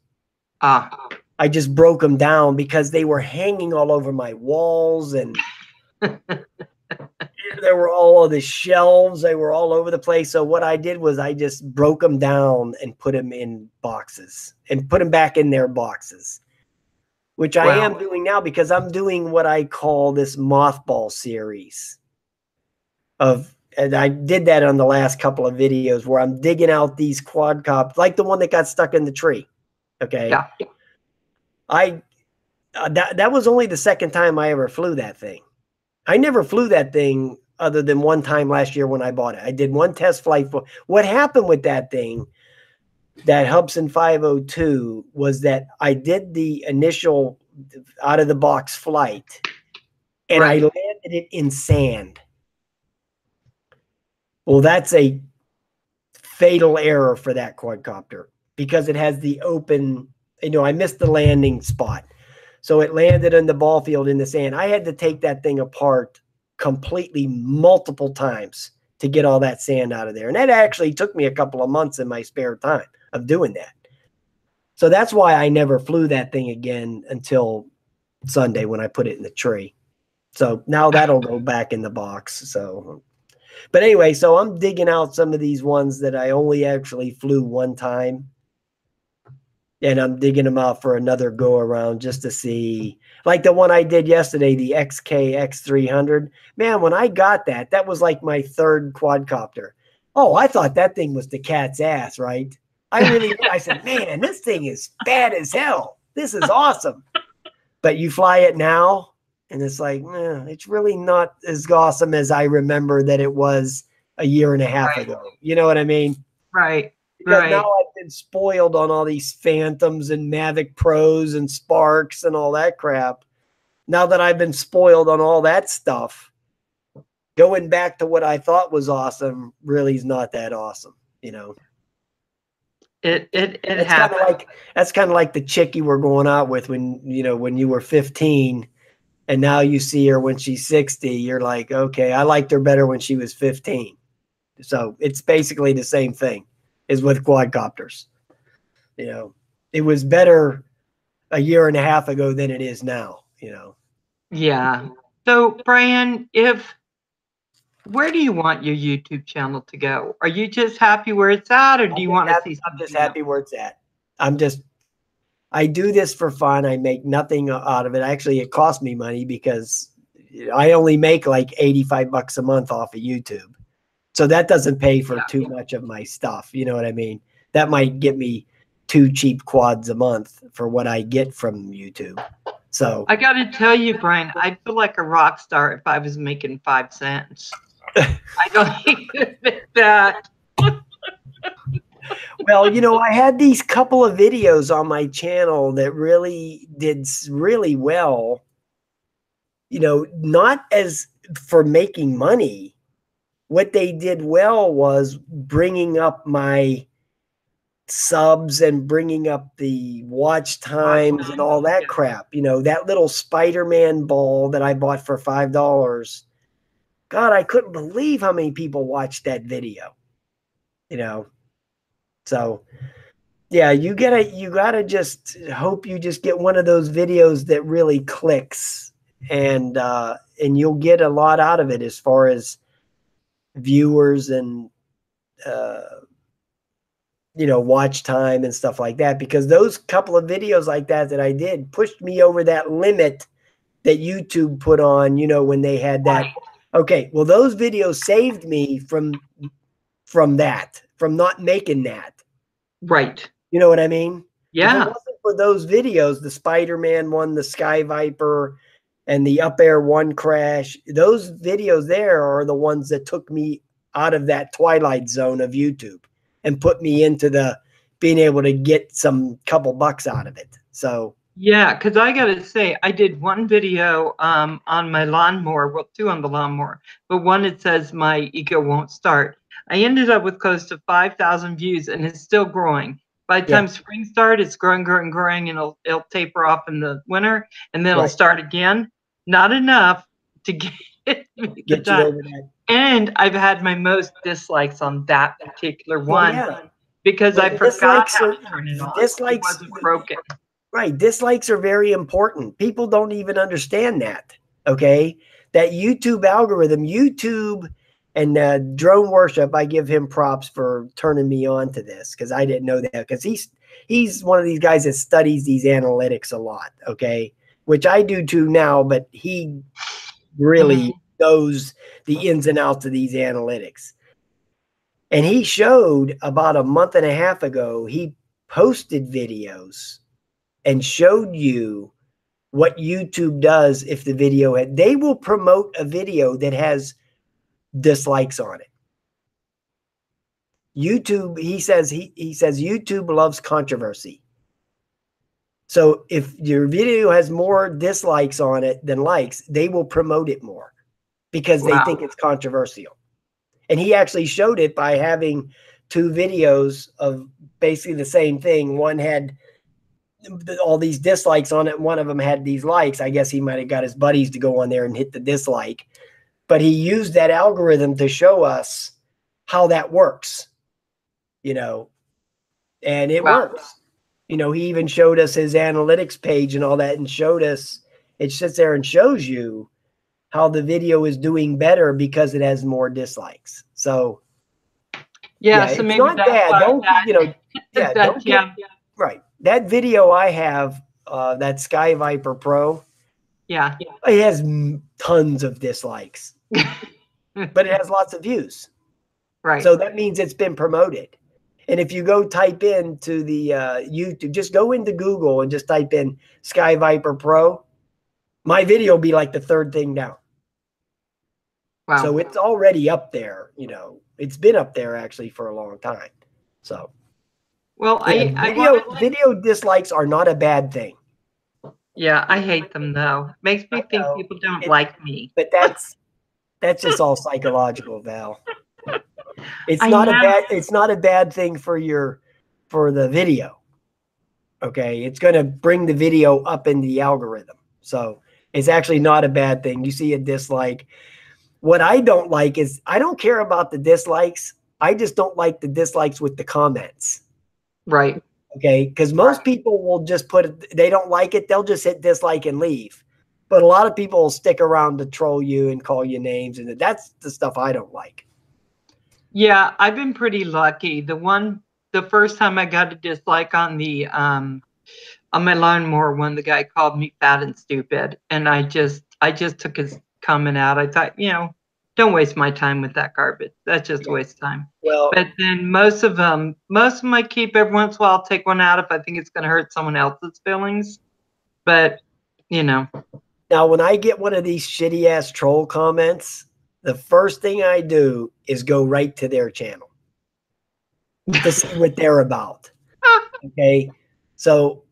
I just broke them down because they were hanging all over my walls, and there were all of the shelves. They were all over the place. So what I did was I just broke them down and put them in boxes and put them back in their boxes, which I am doing now because I'm doing what I call this mothball series and I did that on the last couple of videos where I'm digging out these quadcopters, like the one that got stuck in the tree. Okay. Yeah. That was only the second time I ever flew that thing. I never flew that thing other than one time last year when I bought it. I did one test flight. What happened with that thing, that Hubsan 502, was that I did the initial out of the box flight and I landed it in sand. Well, that's a fatal error for that quadcopter because it has the open, I missed the landing spot. So it landed in the ball field in the sand. I had to take that thing apart completely multiple times to get all that sand out of there. And that actually took me a couple of months in my spare time of doing that. So that's why I never flew that thing again until Sunday when I put it in the tree. So now that'll go back in the box. So, but anyway, so I'm digging out some of these ones that I only actually flew one time. And I'm digging them out for another go around just to see, like the one I did yesterday, the XK X300. Man, when I got that, that was like my third quadcopter. Oh, I thought that thing was the cat's ass, right? I said, man, this thing is bad as hell. This is awesome. But you fly it now, and it's like, it's really not as awesome as I remember that it was a year and a half ago. You know what I mean? Right. Because now I've been spoiled on all these Phantoms and Mavic Pros and Sparks and all that crap. Now that I've been spoiled on all that stuff, going back to what I thought was awesome really is not that awesome, It happens. That's kind of like the chick you were going out with when you were 15, and now you see her when she's 60. You're like, okay, I liked her better when she was 15. So it's basically the same thing as with quadcopters. It was better a year and a half ago than it is now. Yeah. So Brian, where do you want your YouTube channel to go? Are you just happy where it's at, or do you want to see something? I'm just happy where it's at. I do this for fun. I make nothing out of it. Actually, it costs me money because I only make like $85 a month off of YouTube. So that doesn't pay for too much of my stuff. You know what I mean? That might get me 2 cheap quads a month for what I get from YouTube. So I got to tell you, Brian, I'd feel like a rock star if I was making 5 cents. I don't admit that. Well, I had these couple of videos on my channel that really did really well, not as for making money. What they did well was bringing up my subs and bringing up the watch times and all that crap. That little Spider-Man ball that I bought for $5. God, I couldn't believe how many people watched that video. So yeah, you gotta just hope you just get one of those videos that really clicks, and you'll get a lot out of it as far as viewers and watch time and stuff like that, because those couple of videos like that I did pushed me over that limit that YouTube put on, when they had that. Okay, well, those videos saved me from not making that. Right. You know what I mean? If it Yeah. wasn't for those videos, the Spider-Man one, the Sky Viper, and the Up Air 1 crash, those videos there are the ones that took me out of that twilight zone of YouTube and put me into the being able to get some couple bucks out of it. So yeah, because I gotta say, I did one video on my lawnmower, well, two on the lawnmower, but one it says my ego won't start. I ended up with close to 5,000 views, and it's still growing. By the time spring starts, it's growing, growing, growing, and it'll taper off in the winter, and then it'll start again. Not enough to get me get you over that. And I've had my most dislikes on that particular one because I forgot how to turn it on. It wasn't broken. Right. Dislikes are very important. People don't even understand that. Okay. That YouTube algorithm, YouTube and Drone Worship, I give him props for turning me on to this because I didn't know that because he's one of these guys that studies these analytics a lot. Okay. Which I do too now, but he really knows the ins and outs of these analytics. And he showed about a month and a half ago, he posted videos and showed you what YouTube does if the video they will promote a video that has dislikes on it. YouTube, he says YouTube loves controversy. So if your video has more dislikes on it than likes, they will promote it more because they think it's controversial. And he actually showed it by having two videos of basically the same thing. One had all these dislikes on it. One of them had these likes. I guess he might have got his buddies to go on there and hit the dislike, but he used that algorithm to show us how that works, you know, and it works. You know, he even showed us his analytics page and all that and showed us, it sits there and shows you how the video is doing better because it has more dislikes. So yeah so it's maybe not bad. Don't, you know, don't get, right. That video I have, that Sky Viper Pro, it has tons of dislikes, but it has lots of views. Right. So that means it's been promoted. And if you go type into the YouTube, just go into Google and just type in Sky Viper Pro, my video will be like the third thing down. Wow. So it's already up there, you know, it's been up there actually for a long time. So. Well, video dislikes are not a bad thing. Yeah, I hate them though. Makes me think people don't like me. But that's just all psychological, Val. It's not a bad thing for the video. Okay, it's going to bring the video up in the algorithm. So it's actually not a bad thing. You see a dislike. What I don't like is I don't care about the dislikes. I just don't like the dislikes with the comments. Right. Okay. Because most people will just put it, they don't like it. They'll just hit dislike and leave. But a lot of people will stick around to troll you and call you names. And that's the stuff I don't like. Yeah. I've been pretty lucky. The first time I got a dislike on on my lawnmower one, the guy called me fat and stupid. And I just took his comment out. I thought, you know, don't waste my time with that garbage. That's just a waste of time. Well, but then most of them I keep. Every once in a while I'll take one out if I think it's going to hurt someone else's feelings. But, you know. Now, when I get one of these shitty ass troll comments, the first thing I do is go right to their channel to see what they're about. Okay. So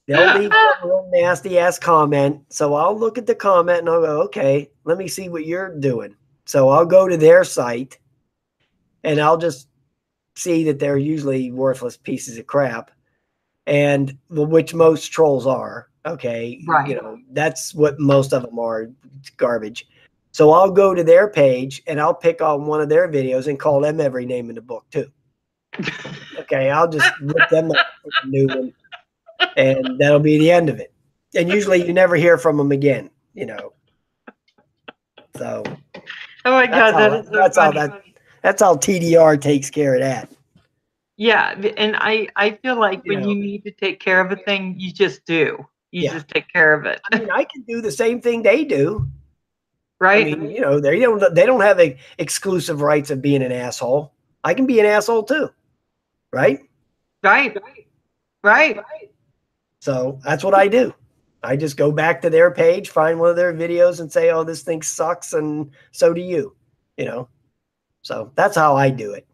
they'll leave a real nasty ass comment. So I'll look at the comment and I'll go, okay, let me see what you're doing. So I'll go to their site and I'll just see that they're usually worthless pieces of crap, and which most trolls are. Okay. Right. You know, that's what most of them are, garbage. So I'll go to their page and I'll pick on one of their videos and call them every name in the book too. Okay. I'll just rip them up with a new one. And that'll be the end of it. And usually you never hear from them again, you know. So oh my God, that's how TDR takes care of that. Yeah, and I feel like when you need to take care of a thing, you just do. You just take care of it. I mean, I can do the same thing they do. Right. I mean, you know, they don't have exclusive rights of being an asshole. I can be an asshole too. Right? Right. Right. So that's what I do. I just go back to their page, find one of their videos and say, oh, this thing sucks. And so do you, you know? So that's how I do it.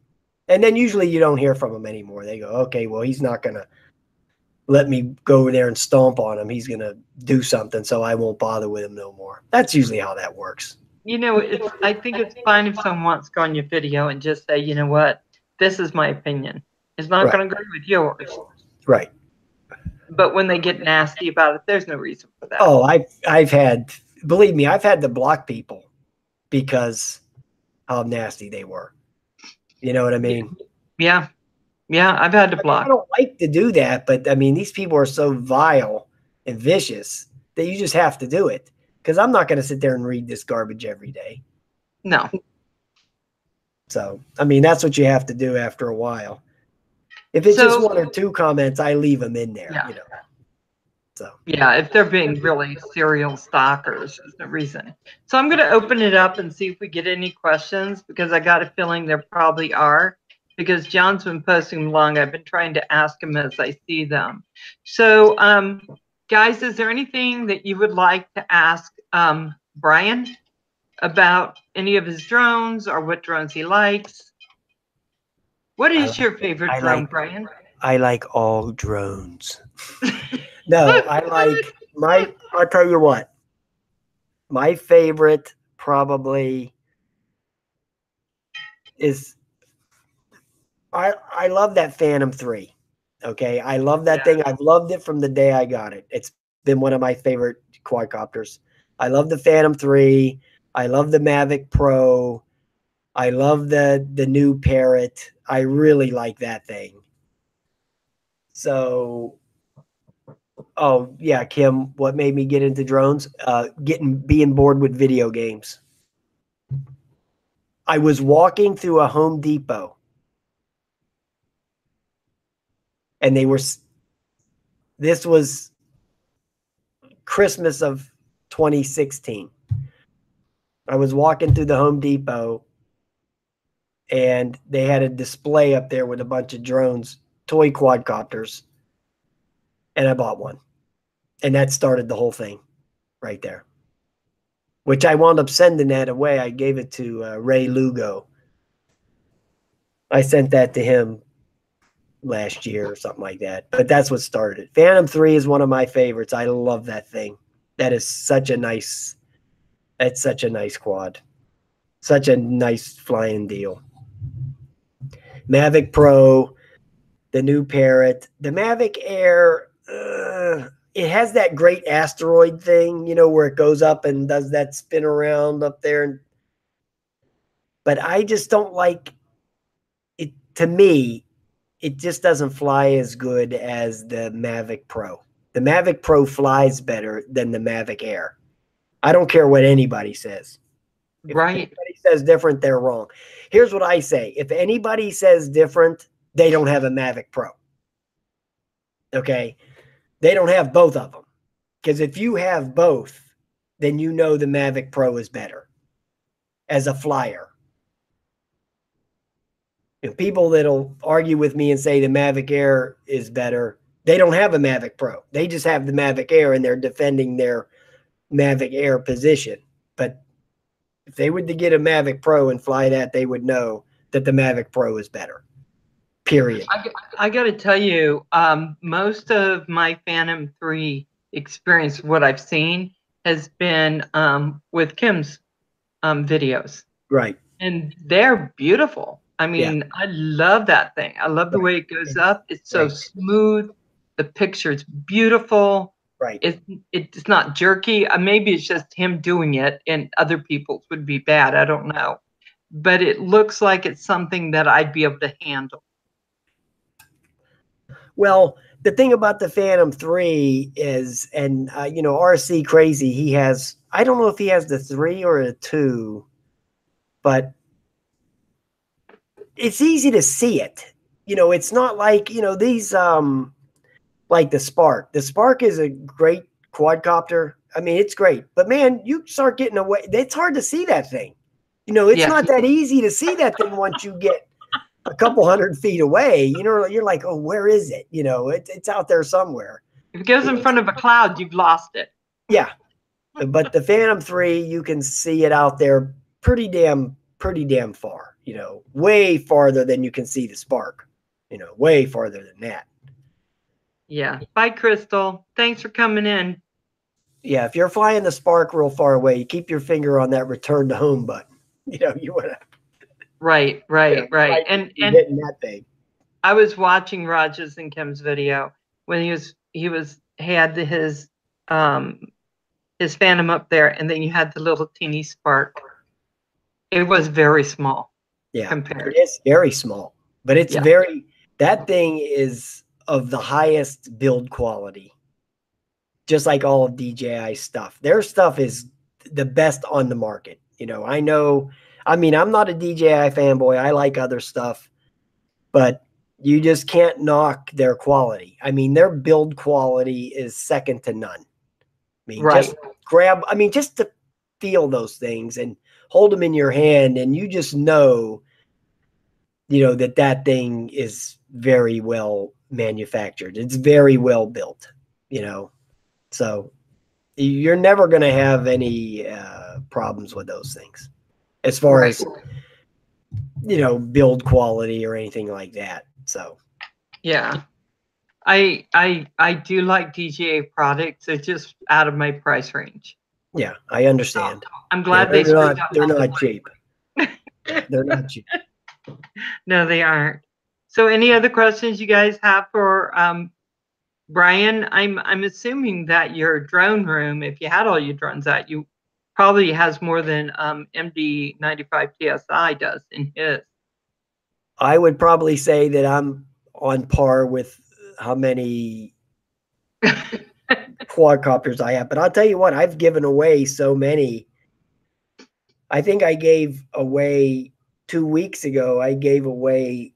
And then usually you don't hear from them anymore. They go, okay, well, he's not going to let me go over there and stomp on him. He's going to do something, so I won't bother with him no more. That's usually how that works. You know, I think it's fine if someone wants to go on your video and just say, you know what, this is my opinion. It's not going to agree with yours. Right. But when they get nasty about it, there's no reason for that. Oh, I've had, believe me, I've had to block people because how nasty they were. You know what I mean? Yeah. Yeah, I've had to block. I don't like to do that, but I mean, these people are so vile and vicious that you just have to do it. Because I'm not going to sit there and read this garbage every day. No. So, I mean, that's what you have to do after a while. If it's just one or two comments, I leave them in there, you know. So yeah, if they're being really serial stalkers, there's no reason. So I'm going to open it up and see if we get any questions, because I got a feeling there probably are, because John's been posting them long. I've been trying to ask him as I see them. So, guys, is there anything that you would like to ask Brian about any of his drones or what drones he likes? What is your favorite drone, Brian? I like all drones. No, I like I'll tell you what. My favorite probably is I love that Phantom 3. Okay. I love that thing. I've loved it from the day I got it. It's been one of my favorite quadcopters. I love the Phantom 3. I love the Mavic Pro. I love the new Parrot. I really like that thing. So, oh yeah, Kim, what made me get into drones? Being bored with video games. I was walking through a Home Depot, and this was Christmas of 2016. I was walking through the Home Depot, and they had a display up there with a bunch of drones, toy quadcopters, and I bought one. And that started the whole thing right there, which I wound up sending that away. I gave it to Ray Lugo. I sent that to him last year or something like that. But that's what started it. Phantom 3 is one of my favorites. I love that thing. That is such a nice, that's such a nice quad. Such a nice flying deal. Mavic Pro, the new Parrot, the Mavic Air, it has that great asteroid thing, you know, where it goes up and does that spin around up there. But I just don't like it. To me, it just doesn't fly as good as the Mavic Pro. The Mavic Pro flies better than the Mavic Air. I don't care what anybody says. If anybody says different, they're wrong. Here's what I say. If anybody says different, they don't have a Mavic Pro. Okay? They don't have both of them. Because if you have both, then you know the Mavic Pro is better as a flyer. And people that'll argue with me and say the Mavic Air is better, they don't have a Mavic Pro. They just have the Mavic Air, and they're defending their Mavic Air position. But if they were to get a Mavic Pro and fly that, they would know that the Mavic Pro is better. Period. I got to tell you, most of my Phantom 3 experience, what I've seen, has been with Kim's videos. Right. And they're beautiful. I mean, I love that thing. I love the way it goes up. It's so smooth. The picture's beautiful. Right. It's not jerky. Maybe it's just him doing it, and other people's would be bad. I don't know. But it looks like it's something that I'd be able to handle. Well, the thing about the Phantom 3 is, and you know, RC Crazy, he has, I don't know if he has the 3 or a 2, but it's easy to see it. You know, it's not like, you know, these, like the Spark. The Spark is a great quadcopter. I mean, it's great. But, man, you start getting away. It's hard to see that thing. You know, it's not that easy to see that thing once you get a couple 100 feet away, you're like, oh, where is it? It's out there somewhere. If it goes in front of a cloud, you've lost it. Yeah. But the Phantom 3, you can see it out there pretty damn far, way farther than you can see the Spark, way farther than that. Yeah. Bye, Crystal. Thanks for coming in. Yeah, if you're flying the Spark real far away, you keep your finger on that return to home button. You want to. Right. And hitting that thing. I was watching Rogers and Kim's video when he had his Phantom up there, and then you had the little teeny Spark. It was very small. Yeah, compared. It is very small, but it's that thing is of the highest build quality. Just like all of DJI stuff. Their stuff is the best on the market. I'm not a DJI fanboy. I like other stuff, but you just can't knock their quality. Their build quality is second to none. Just just to feel those things and hold them in your hand, and you just know, that thing is very well manufactured. It's very well built, So you're never going to have any problems with those things as far as, build quality or anything like that. So, yeah, I do like DJI products. They're just out of my price range. Yeah, I understand. I'm glad they're not cheap. They're not cheap. No, they aren't. So any other questions you guys have for Brian? I'm assuming that your drone room, if you had all your drones out, you probably has more than MD95 TSI does in his. I would probably say that I'm on par with how many quadcopters I have. But I'll tell you what, I've given away so many. I think I gave away 2 weeks ago, I gave away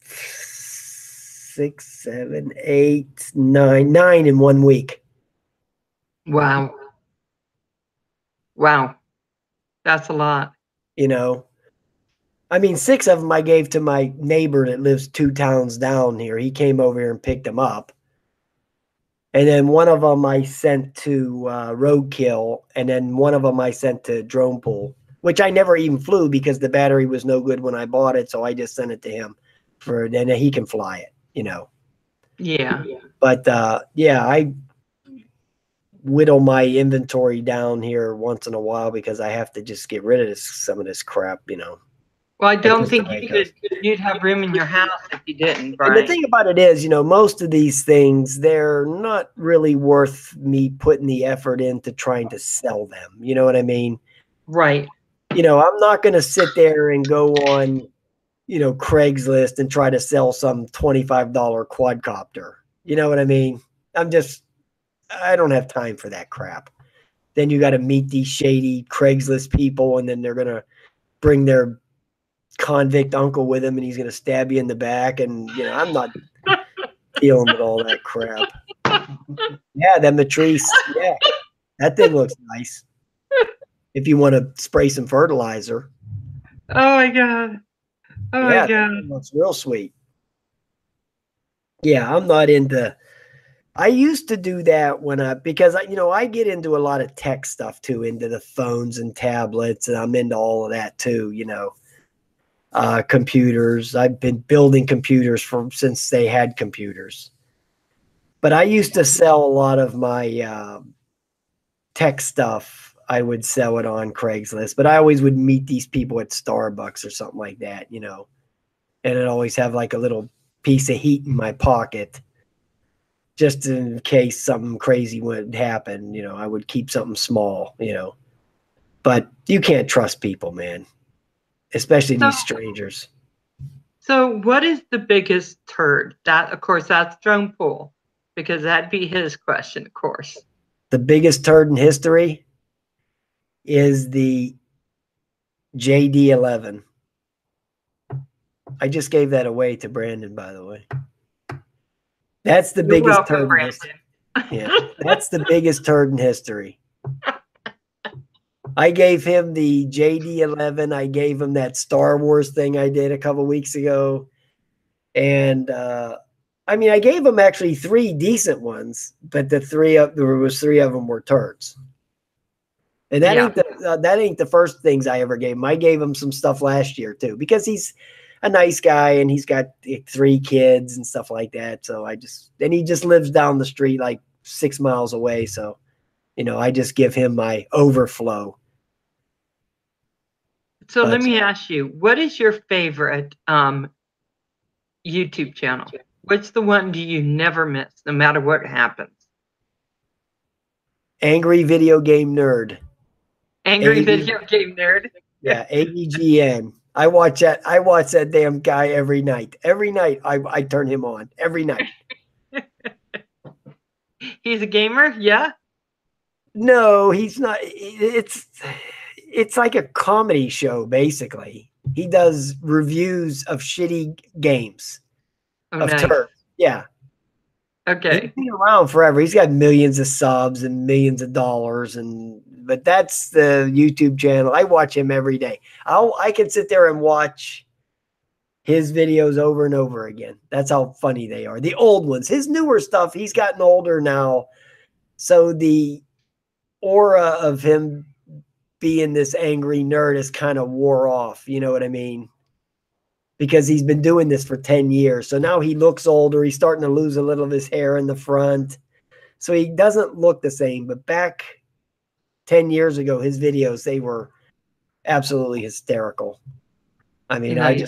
6, 7, 8, 9 in 1 week. Wow. That's a lot. 6 of them I gave to my neighbor that lives 2 towns down here. He came over here and picked them up. And then one of them I sent to Roadkill. And then one of them I sent to Drone Pool, which I never even flew because the battery was no good when I bought it. So I just sent it to him then he can fly it, Yeah. But I whittle my inventory down here once in a while because I have to just get rid of some of this crap, Well, I don't think you'd have room in your house if you didn't, right? And the thing about it is, most of these things, they're not really worth me putting the effort into trying to sell them. You know what I mean? Right. I'm not going to sit there and go on, Craigslist and try to sell some $25 quadcopter. You know what I mean? I don't have time for that crap. Then you got to meet these shady Craigslist people, and then they're going to bring their convict uncle with him, and he's going to stab you in the back. And, I'm not dealing with all that crap. Yeah, that Matrice. Yeah, that thing looks nice. If you want to spray some fertilizer. Oh, my God. My God. It looks real sweet. Yeah, I'm not into. I used to do that because I get into a lot of tech stuff too, into the phones and tablets, and I'm into all of that too. Computers. I've been building computers since they had computers. But I used to sell a lot of my tech stuff. I would sell it on Craigslist, but I always would meet these people at Starbucks or something like that, and I'd always have like a little piece of heat in my pocket just in case something crazy would happen. I would keep something small, but you can't trust people, man, especially these strangers. So what is the biggest turd? That, of course, that's Drone Pool, because that'd be his question, of course. The biggest turd in history is the JD11. I just gave that away to Brandon, by the way. That's the biggest turd in history. Yeah, that's the biggest turd in history. I gave him the JD11. I gave him that Star Wars thing I did a couple weeks ago. And I mean, I gave him actually 3 decent ones, but there was 3 of them were turds. And that ain't the first things I ever gave him. I gave him some stuff last year too, because he's a nice guy and he's got 3 kids and stuff like that. So he just lives down the street like 6 miles away. So, I just give him my overflow. So let me ask you, what is your favorite YouTube channel? What's the one do you never miss, no matter what happens? Angry Video Game Nerd. Video Game Nerd? Yeah, AVGN. I watch that damn guy every night. Every night I turn him on. Every night. He's a gamer? Yeah? No, he's not. It's like a comedy show, basically. He does reviews of shitty games. Oh, nice. Turf. Yeah. Okay. He's been around forever. He's got millions of subs and millions of dollars, but that's the YouTube channel. I watch him every day. I can sit there and watch his videos over and over again. That's how funny they are. The old ones. His newer stuff, he's gotten older now. So the aura of him being this angry nerd is kind of wore off. You know what I mean? Because he's been doing this for 10 years. So now he looks older. He's starting to lose a little of his hair in the front. So he doesn't look the same. But back 10 years ago, his videos, they were absolutely hysterical. I mean, nice. I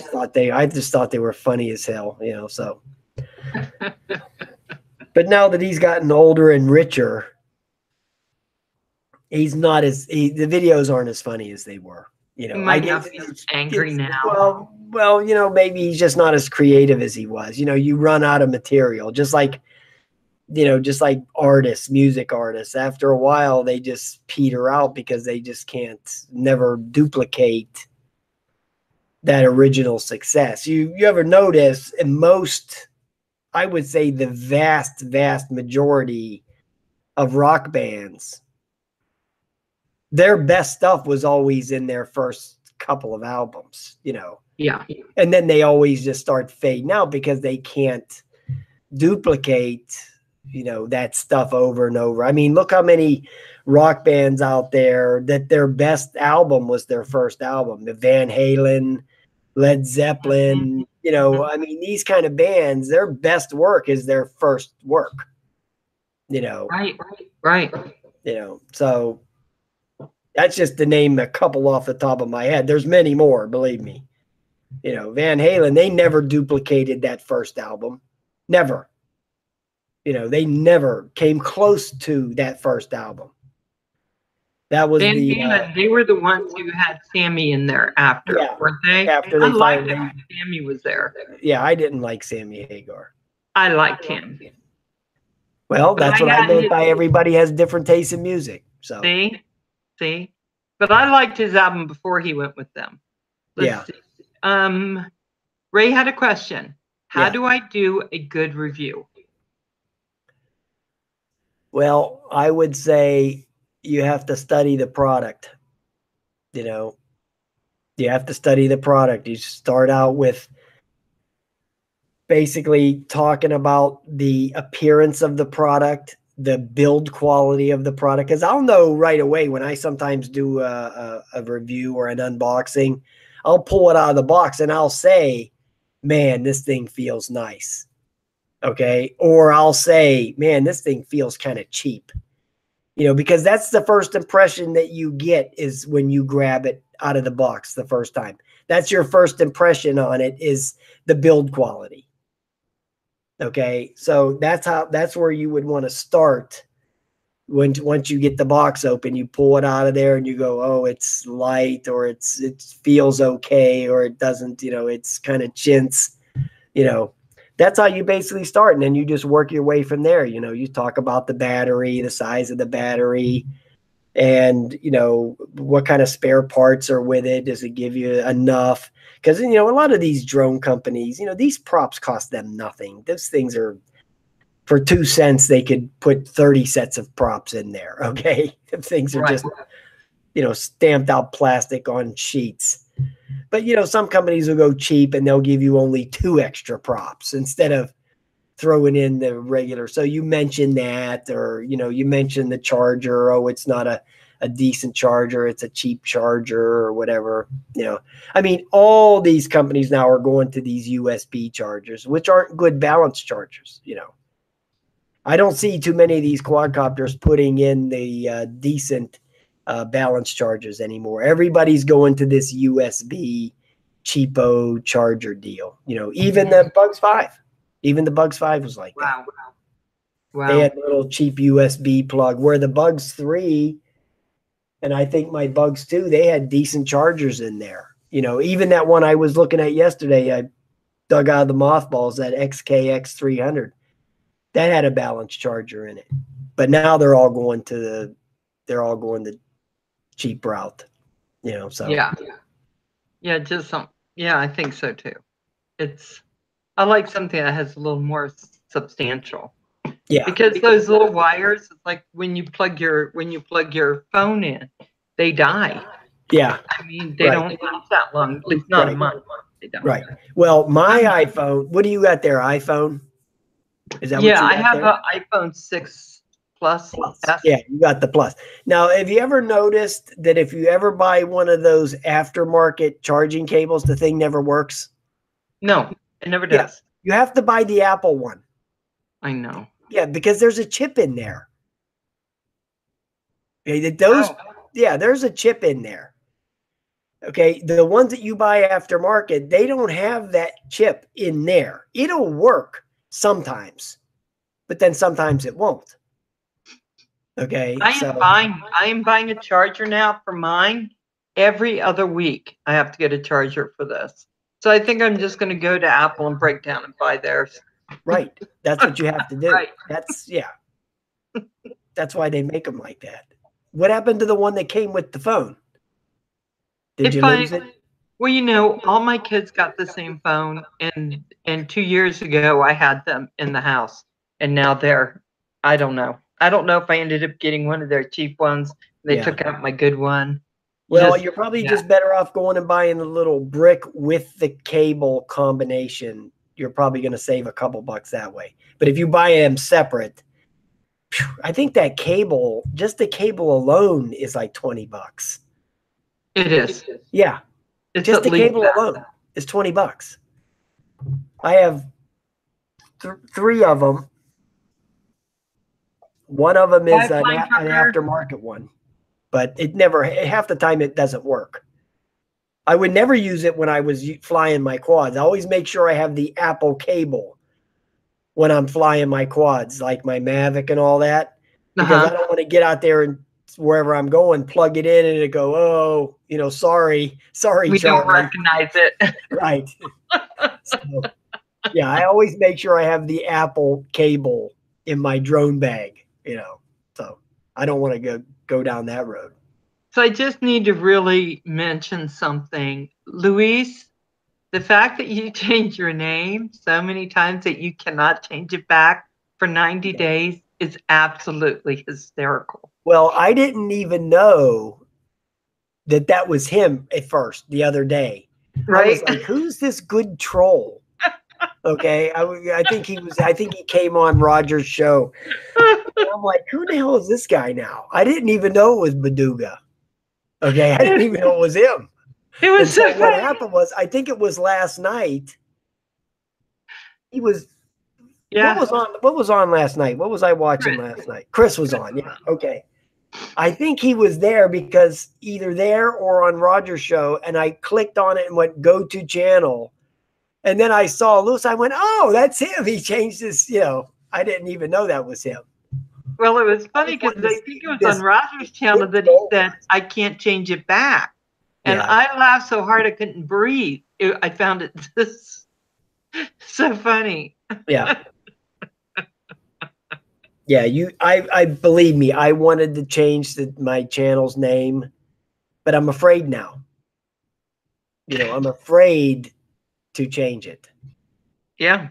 just thought they were funny as hell, so. But now that he's gotten older and richer, the videos aren't as funny as they were. He might not be angry now. Well, maybe he's just not as creative as he was. You run out of material, just like artists, music artists. After a while, they just peter out because they just never duplicate that original success. You ever notice in most, I would say the vast, vast majority of rock bands, their best stuff was always in their first couple of albums, Yeah. And then they always just start fading out because they can't duplicate, that stuff over and over. I mean, look how many rock bands out there that their best album was their first album. The Van Halen, Led Zeppelin, I mean, these kind of bands, their best work is their first work, Right. So that's just to name a couple off the top of my head. There's many more, believe me. Van Halen, they never duplicated that first album. Never. They never came close to that first album. That was Van Halen, they were the ones who had Sammy in there after, weren't they? After they liked it when Sammy was there. Yeah, I didn't like Sammy Hagar. I liked him. Well, that's what I meant by everybody has different tastes in music. So See? But I liked his album before he went with them. Let's see. Ray had a question. How do I do a good review? Well, I would say you have to study the product. You have to study the product. You start out with basically talking about the appearance of the product, the build quality of the product. Because I'll know right away when I sometimes do a review or an unboxing, I'll pull it out of the box and I'll say, man, this thing feels nice. Okay. Or I'll say, man, this thing feels kind of cheap. Because that's the first impression that you get is when you grab it out of the box the first time. That's your first impression on it is the build quality. Okay. So that's where you would want to start once you get the box open, you pull it out of there and you go, oh, it's light or it feels okay, or it doesn't, it's kind of chintz, That's how you basically start. And then you just work your way from there. You talk about the battery, the size of the battery, and, what kind of spare parts are with it. Does it give you enough? Because, a lot of these drone companies, these props cost them nothing. Those things are, for 2 cents, they could put 30 sets of props in there. Okay. Things are just, stamped out plastic on sheets. But, some companies will go cheap and they'll give you only 2 extra props instead of throwing in the regular. So you mentioned that, or, you mentioned the charger. Oh, it's not a decent charger. It's a cheap charger or whatever. I mean, all these companies now are going to these USB chargers, which aren't good balance chargers. I don't see too many of these quadcopters putting in the decent balance chargers anymore. Everybody's going to this USB cheapo charger deal. Even the Bugs 5. Even the Bugs 5 was like that. Wow. They had a little cheap USB plug, where the Bugs 3 and I think my Bugs 2, they had decent chargers in there. Even that one I was looking at yesterday, I dug out of the mothballs, that XKX300. That had a balance charger in it. But now they're all going the cheap route. So Yeah, I think so too. I like something that has a little more substantial. Yeah. Because those little wires, it's like when you plug your phone in, they die. Yeah. I mean, they don't last that long, at least not a month. They don't. Right. Well, my iPhone, what do you got there? iPhone? Is that what you got? I have an iPhone 6 Plus. Yeah, you got the Plus. Now, have you ever noticed that if you ever buy one of those aftermarket charging cables, the thing never works? No, it never does. Yeah, you have to buy the Apple one. I know. Yeah, because there's a chip in there. Okay, there's a chip in there. Okay, the ones that you buy aftermarket, they don't have that chip in there. It'll work sometimes, but then sometimes it won't. Okay, I am buying a charger now for mine. Every other week, I have to get a charger for this. So I think I'm just going to go to Apple and break down and buy theirs. Right. That's what you have to do. Right. That's why they make them like that. What happened to the one that came with the phone? Did you lose it? Well, all my kids got the same phone, and 2 years ago I had them in the house, and now I don't know. I don't know if I ended up getting one of their cheap ones. They took out my good one. Well, you're probably just better off going and buying the little brick with the cable combination. You're probably going to save a couple bucks that way. But if you buy them separate, I think that cable, just the cable alone, is like $20. It is. Yeah. Just the cable alone is $20. I have 3 of them. One of them is an aftermarket one, but half the time it doesn't work. I would never use it when I was flying my quads. I always make sure I have the Apple cable when I'm flying my quads, like my Mavic and all that, because I don't want to get out there and wherever I'm going, plug it in and it go, oh, sorry, we Charlie. don't recognize it. Right. So, yeah, I always make sure I have the Apple cable in my drone bag, so I don't want to go down that road. So I just need to really mention something. Luis, the fact that you change your name so many times that you cannot change it back for 90 days is absolutely hysterical. Well, I didn't even know that was him at first the other day. Right? I was like, who's this good troll? Okay, I think he came on Roger's show. And I'm like, who the hell is this guy now? I didn't even know it was Baduga. Okay, I didn't even know it was him. It was so what happened was, I think it was last night. He was. Yeah. What was on last night? What was I watching last night? Chris was on. Yeah. Okay. I think he was there because either there or on Roger's show, and I clicked on it and went go to channel. And then I saw Lewis. I went, oh, that's him. He changed his, I didn't even know that was him. Well, it was funny because I think it was on Roger's channel that he said, I can't change it back. And I laughed so hard I couldn't breathe. I found it just so funny. Yeah. Yeah, I believe me, I wanted to change my channel's name, but I'm afraid now. I'm afraid to change it. Yeah.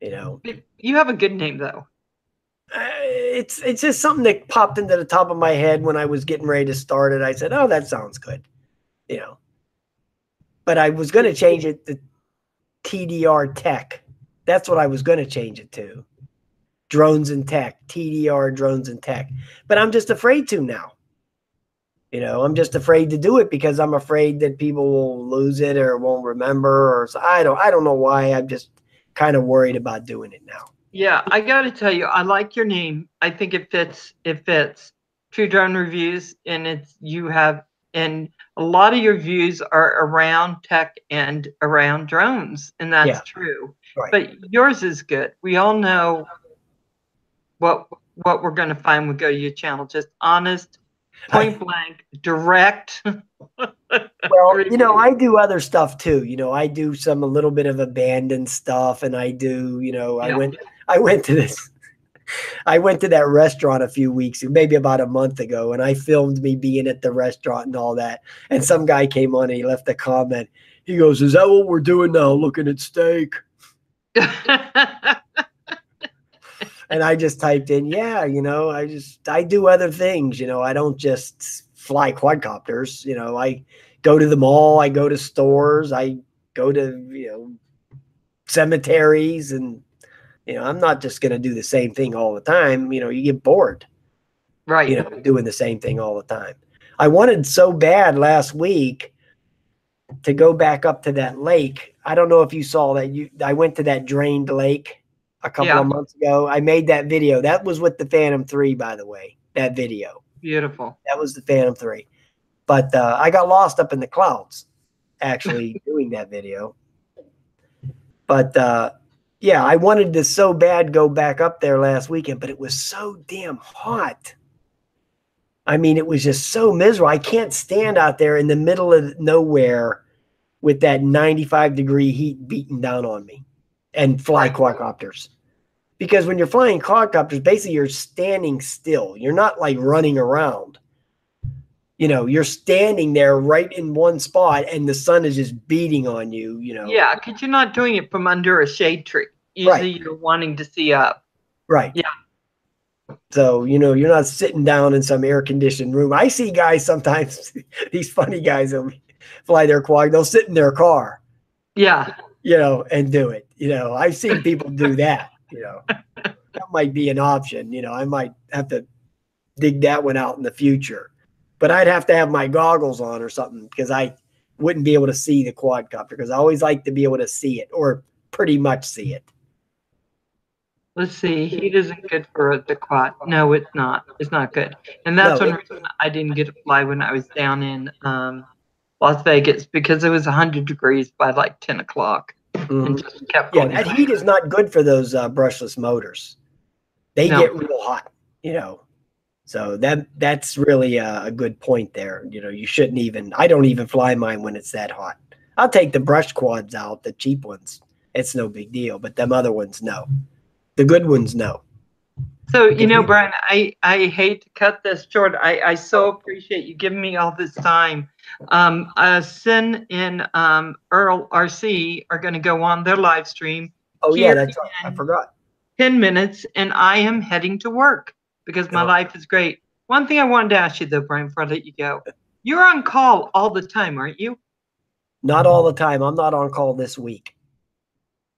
You have a good name though. It's just something that popped into the top of my head when I was getting ready to start it. I said, "Oh, that sounds good," you know. But I was going to change it to TDR Tech. That's what I was going to change it to. Drones and Tech, TDR Drones and Tech. But I'm just afraid to now. You know, I'm just afraid to do it because I'm afraid that people will lose it or won't remember, or so I don't know why. I'm just kind of worried about doing it now. Yeah, I got to tell you, I like your name. I think it fits. It fits. True Drone Reviews, and and a lot of your views are around tech and around drones, and that's true. Right. But yours is good. We all know what we're going to find when we go to your channel. Just honest, point blank, direct. Well, you know, I do other stuff too. You know, I do a little bit of abandoned stuff, and I do, you know, I went to that restaurant a few weeks, maybe about a month ago, and I filmed me being at the restaurant and all that. And some guy came on and he left a comment. He goes, "Is that what we're doing now? Looking at steak?" And I just typed in, "Yeah, you know, I do other things. You know, I don't just fly quadcopters. You know, I go to the mall, I go to stores, I go to, you know, cemeteries, and, you know, I'm not just going to do the same thing all the time. You know, you get bored, right? You know, doing the same thing all the time." I wanted so bad last week to go back up to that lake. I don't know if you saw that. I went to that drained lake a couple of months ago. I made that video. That was with the Phantom 3, by the way, that video. Beautiful. That was the Phantom 3. But I got lost up in the clouds actually doing that video. But yeah, I wanted to so bad go back up there last weekend, but it was so damn hot. I mean, it was just so miserable. I can't stand out there in the middle of nowhere with that 95-degree heat beating down on me and fly quadcopters. Because when you're flying quadcopters, basically you're standing still. You're not like running around. You know, you're standing there right in one spot and the sun is just beating on you, you know. Yeah, because you're not doing it from under a shade tree. Usually you're wanting to see up. Right. Yeah. So, you know, you're not sitting down in some air-conditioned room. I see guys sometimes, these funny guys that fly their quad, they'll sit in their car. Yeah. You know, and do it. You know, I've seen people do that, you know. That might be an option. You know, I might have to dig that one out in the future. But I'd have to have my goggles on or something because I wouldn't be able to see the quadcopter because I always like to be able to see it or pretty much see it. Let's see. Heat isn't good for the quad. No, it's not. It's not good. And that's one reason I didn't get to fly when I was down in Las Vegas because it was 100 degrees by like 10 o'clock. And just kept going. That heat is not good for those brushless motors. They get real hot, you know. So that's really a good point there. You know, you shouldn't even, I don't even fly mine when it's that hot. I'll take the brush quads out, the cheap ones. It's no big deal, but them other ones, no. The good ones, no. So, you know, Brian, I hate to cut this short. I so appreciate you giving me all this time. Sin and Earl RC are going to go on their live stream. Oh, yeah, that's right. I forgot. 10 minutes, and I am heading to work because my life is great. One thing I wanted to ask you, though, Brian, before I let you go. You're on call all the time, aren't you? Not all the time. I'm not on call this week.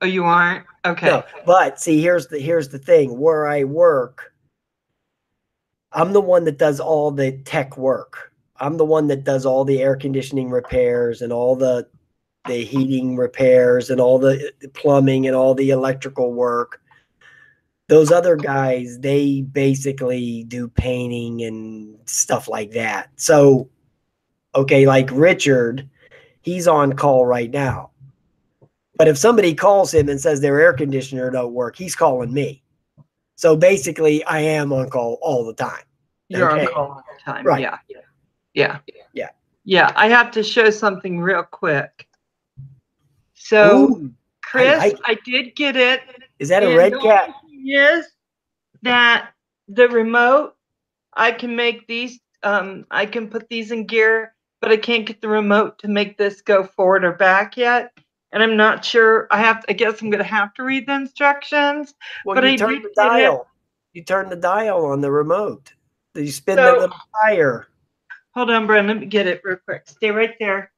Oh, you aren't? Okay. No, but see, here's the thing. Where I work, I'm the one that does all the tech work. I'm the one that does all the air conditioning repairs and all the heating repairs and all the plumbing and all the electrical work. Those other guys, they basically do painting and stuff like that. So, okay, like Richard, he's on call right now. But if somebody calls him and says their air conditioner don't work, he's calling me. So basically, I am on call all the time. You're on call all the time. Right. Yeah. Yeah. Yeah. Yeah. I have to show something real quick. So, ooh, Chris, I did get it. Is that a red cat? Yes. That the remote, I can make these, I can put these in gear, but I can't get the remote to make this go forward or back yet. And I'm not sure. I guess I'm going to have to read the instructions. Well, but you turn the dial. You turn the dial on the remote. You spin the So- little tire. Hold on, Brian. Let me get it real quick. Stay right there.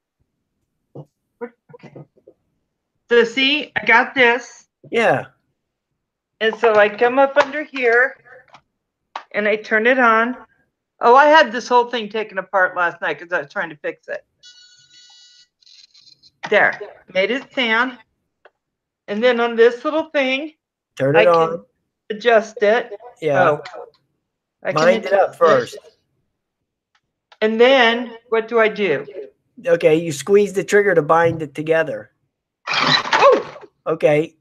Okay. So see, I got this. Yeah. And so I come up under here and I turn it on. Oh, I had this whole thing taken apart last night because I was trying to fix it. There, made it sound. And then on this little thing, Turn I it can on. adjust it. Yeah. Oh, I can Bind it up adjust first. And then what do I do? Okay, you squeeze the trigger to bind it together. Oh, Okay.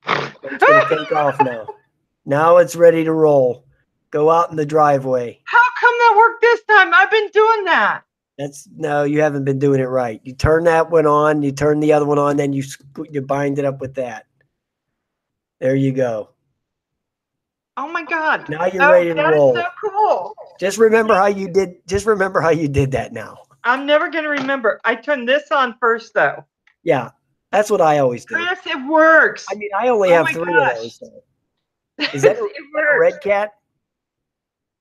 It's going to take off now. Now it's ready to roll. Go out in the driveway. how come that worked this time? I've been doing that. No, you haven't been doing it right. You turn that one on, you turn the other one on, then you bind it up with that. There you go. Oh my God. Now you're ready to roll. That is so cool. Just remember how you did that now. I'm never going to remember. I turned this on first though. Yeah. That's what I always do. Chris, it works. I mean, I only Oh have my 3 gosh. of those. Is that It a works. red cat?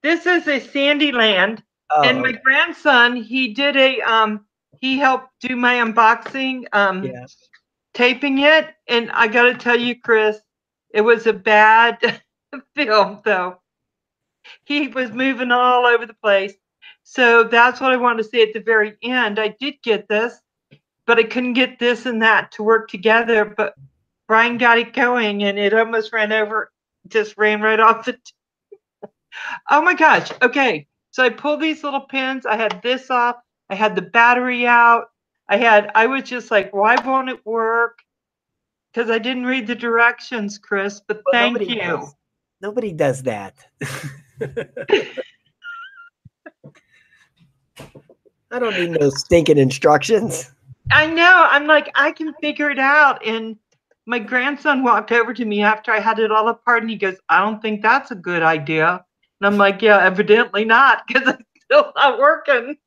This is a Sandyland. Oh, And my grandson, he did he helped do my unboxing, yeah. taping it. And I got to tell you, Chris, it was a bad film though. He was moving all over the place. So that's what I wanted to say at the very end. I did get this, but I couldn't get this and that to work together. But Brian got it going and it almost just ran right off the. Oh my gosh. Okay. So I pulled these little pins. I had this off. I had the battery out. I was just like, why won't it work? Because I didn't read the directions, Chris, but Well, thank nobody you. does. Nobody does that. I don't need no stinking instructions. I know. I'm like, I can figure it out. And my grandson walked over to me after I had it all apart and he goes, I don't think that's a good idea. And I'm like, yeah, evidently not, because it's still not working.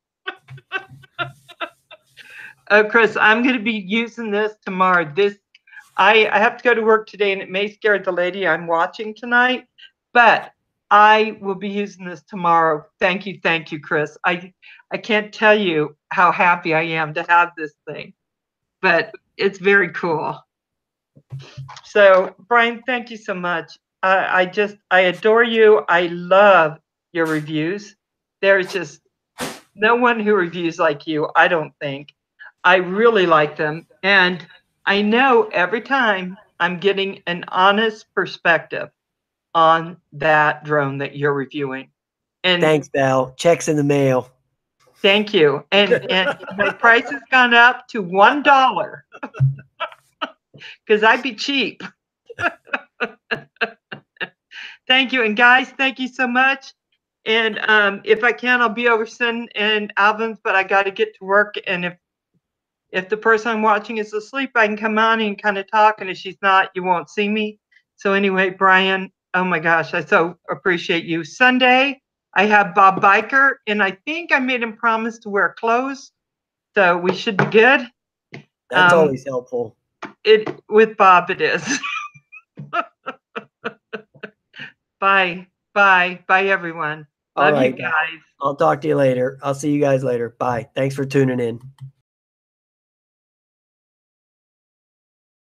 Oh, Chris, I'm going to be using this tomorrow. I have to go to work today and it may scare the lady I'm watching tonight, but I will be using this tomorrow. Thank you, Chris. I can't tell you how happy I am to have this thing, but it's very cool. So, Brian, thank you so much. I adore you. I love your reviews. There's just no one who reviews like you, I don't think. I really like them. And I know every time I'm getting an honest perspective on that drone that you're reviewing. And thanks, Val. Checks in the mail. Thank you. And my price has gone up to $1 because I'd be cheap. Thank you. And guys, thank you so much. And if I can, I'll be over Sin and Alvin's, but I got to get to work. And if the person I'm watching is asleep, I can come on and kind of talk. And if she's not, you won't see me. So anyway, Brian, oh my gosh, I so appreciate you. Sunday, I have Bob Biker, and I think I made him promise to wear clothes. So we should be good. That's always helpful. With Bob, it is. Bye, everyone. Love you guys. I'll talk to you later. I'll see you guys later. Bye. Thanks for tuning in.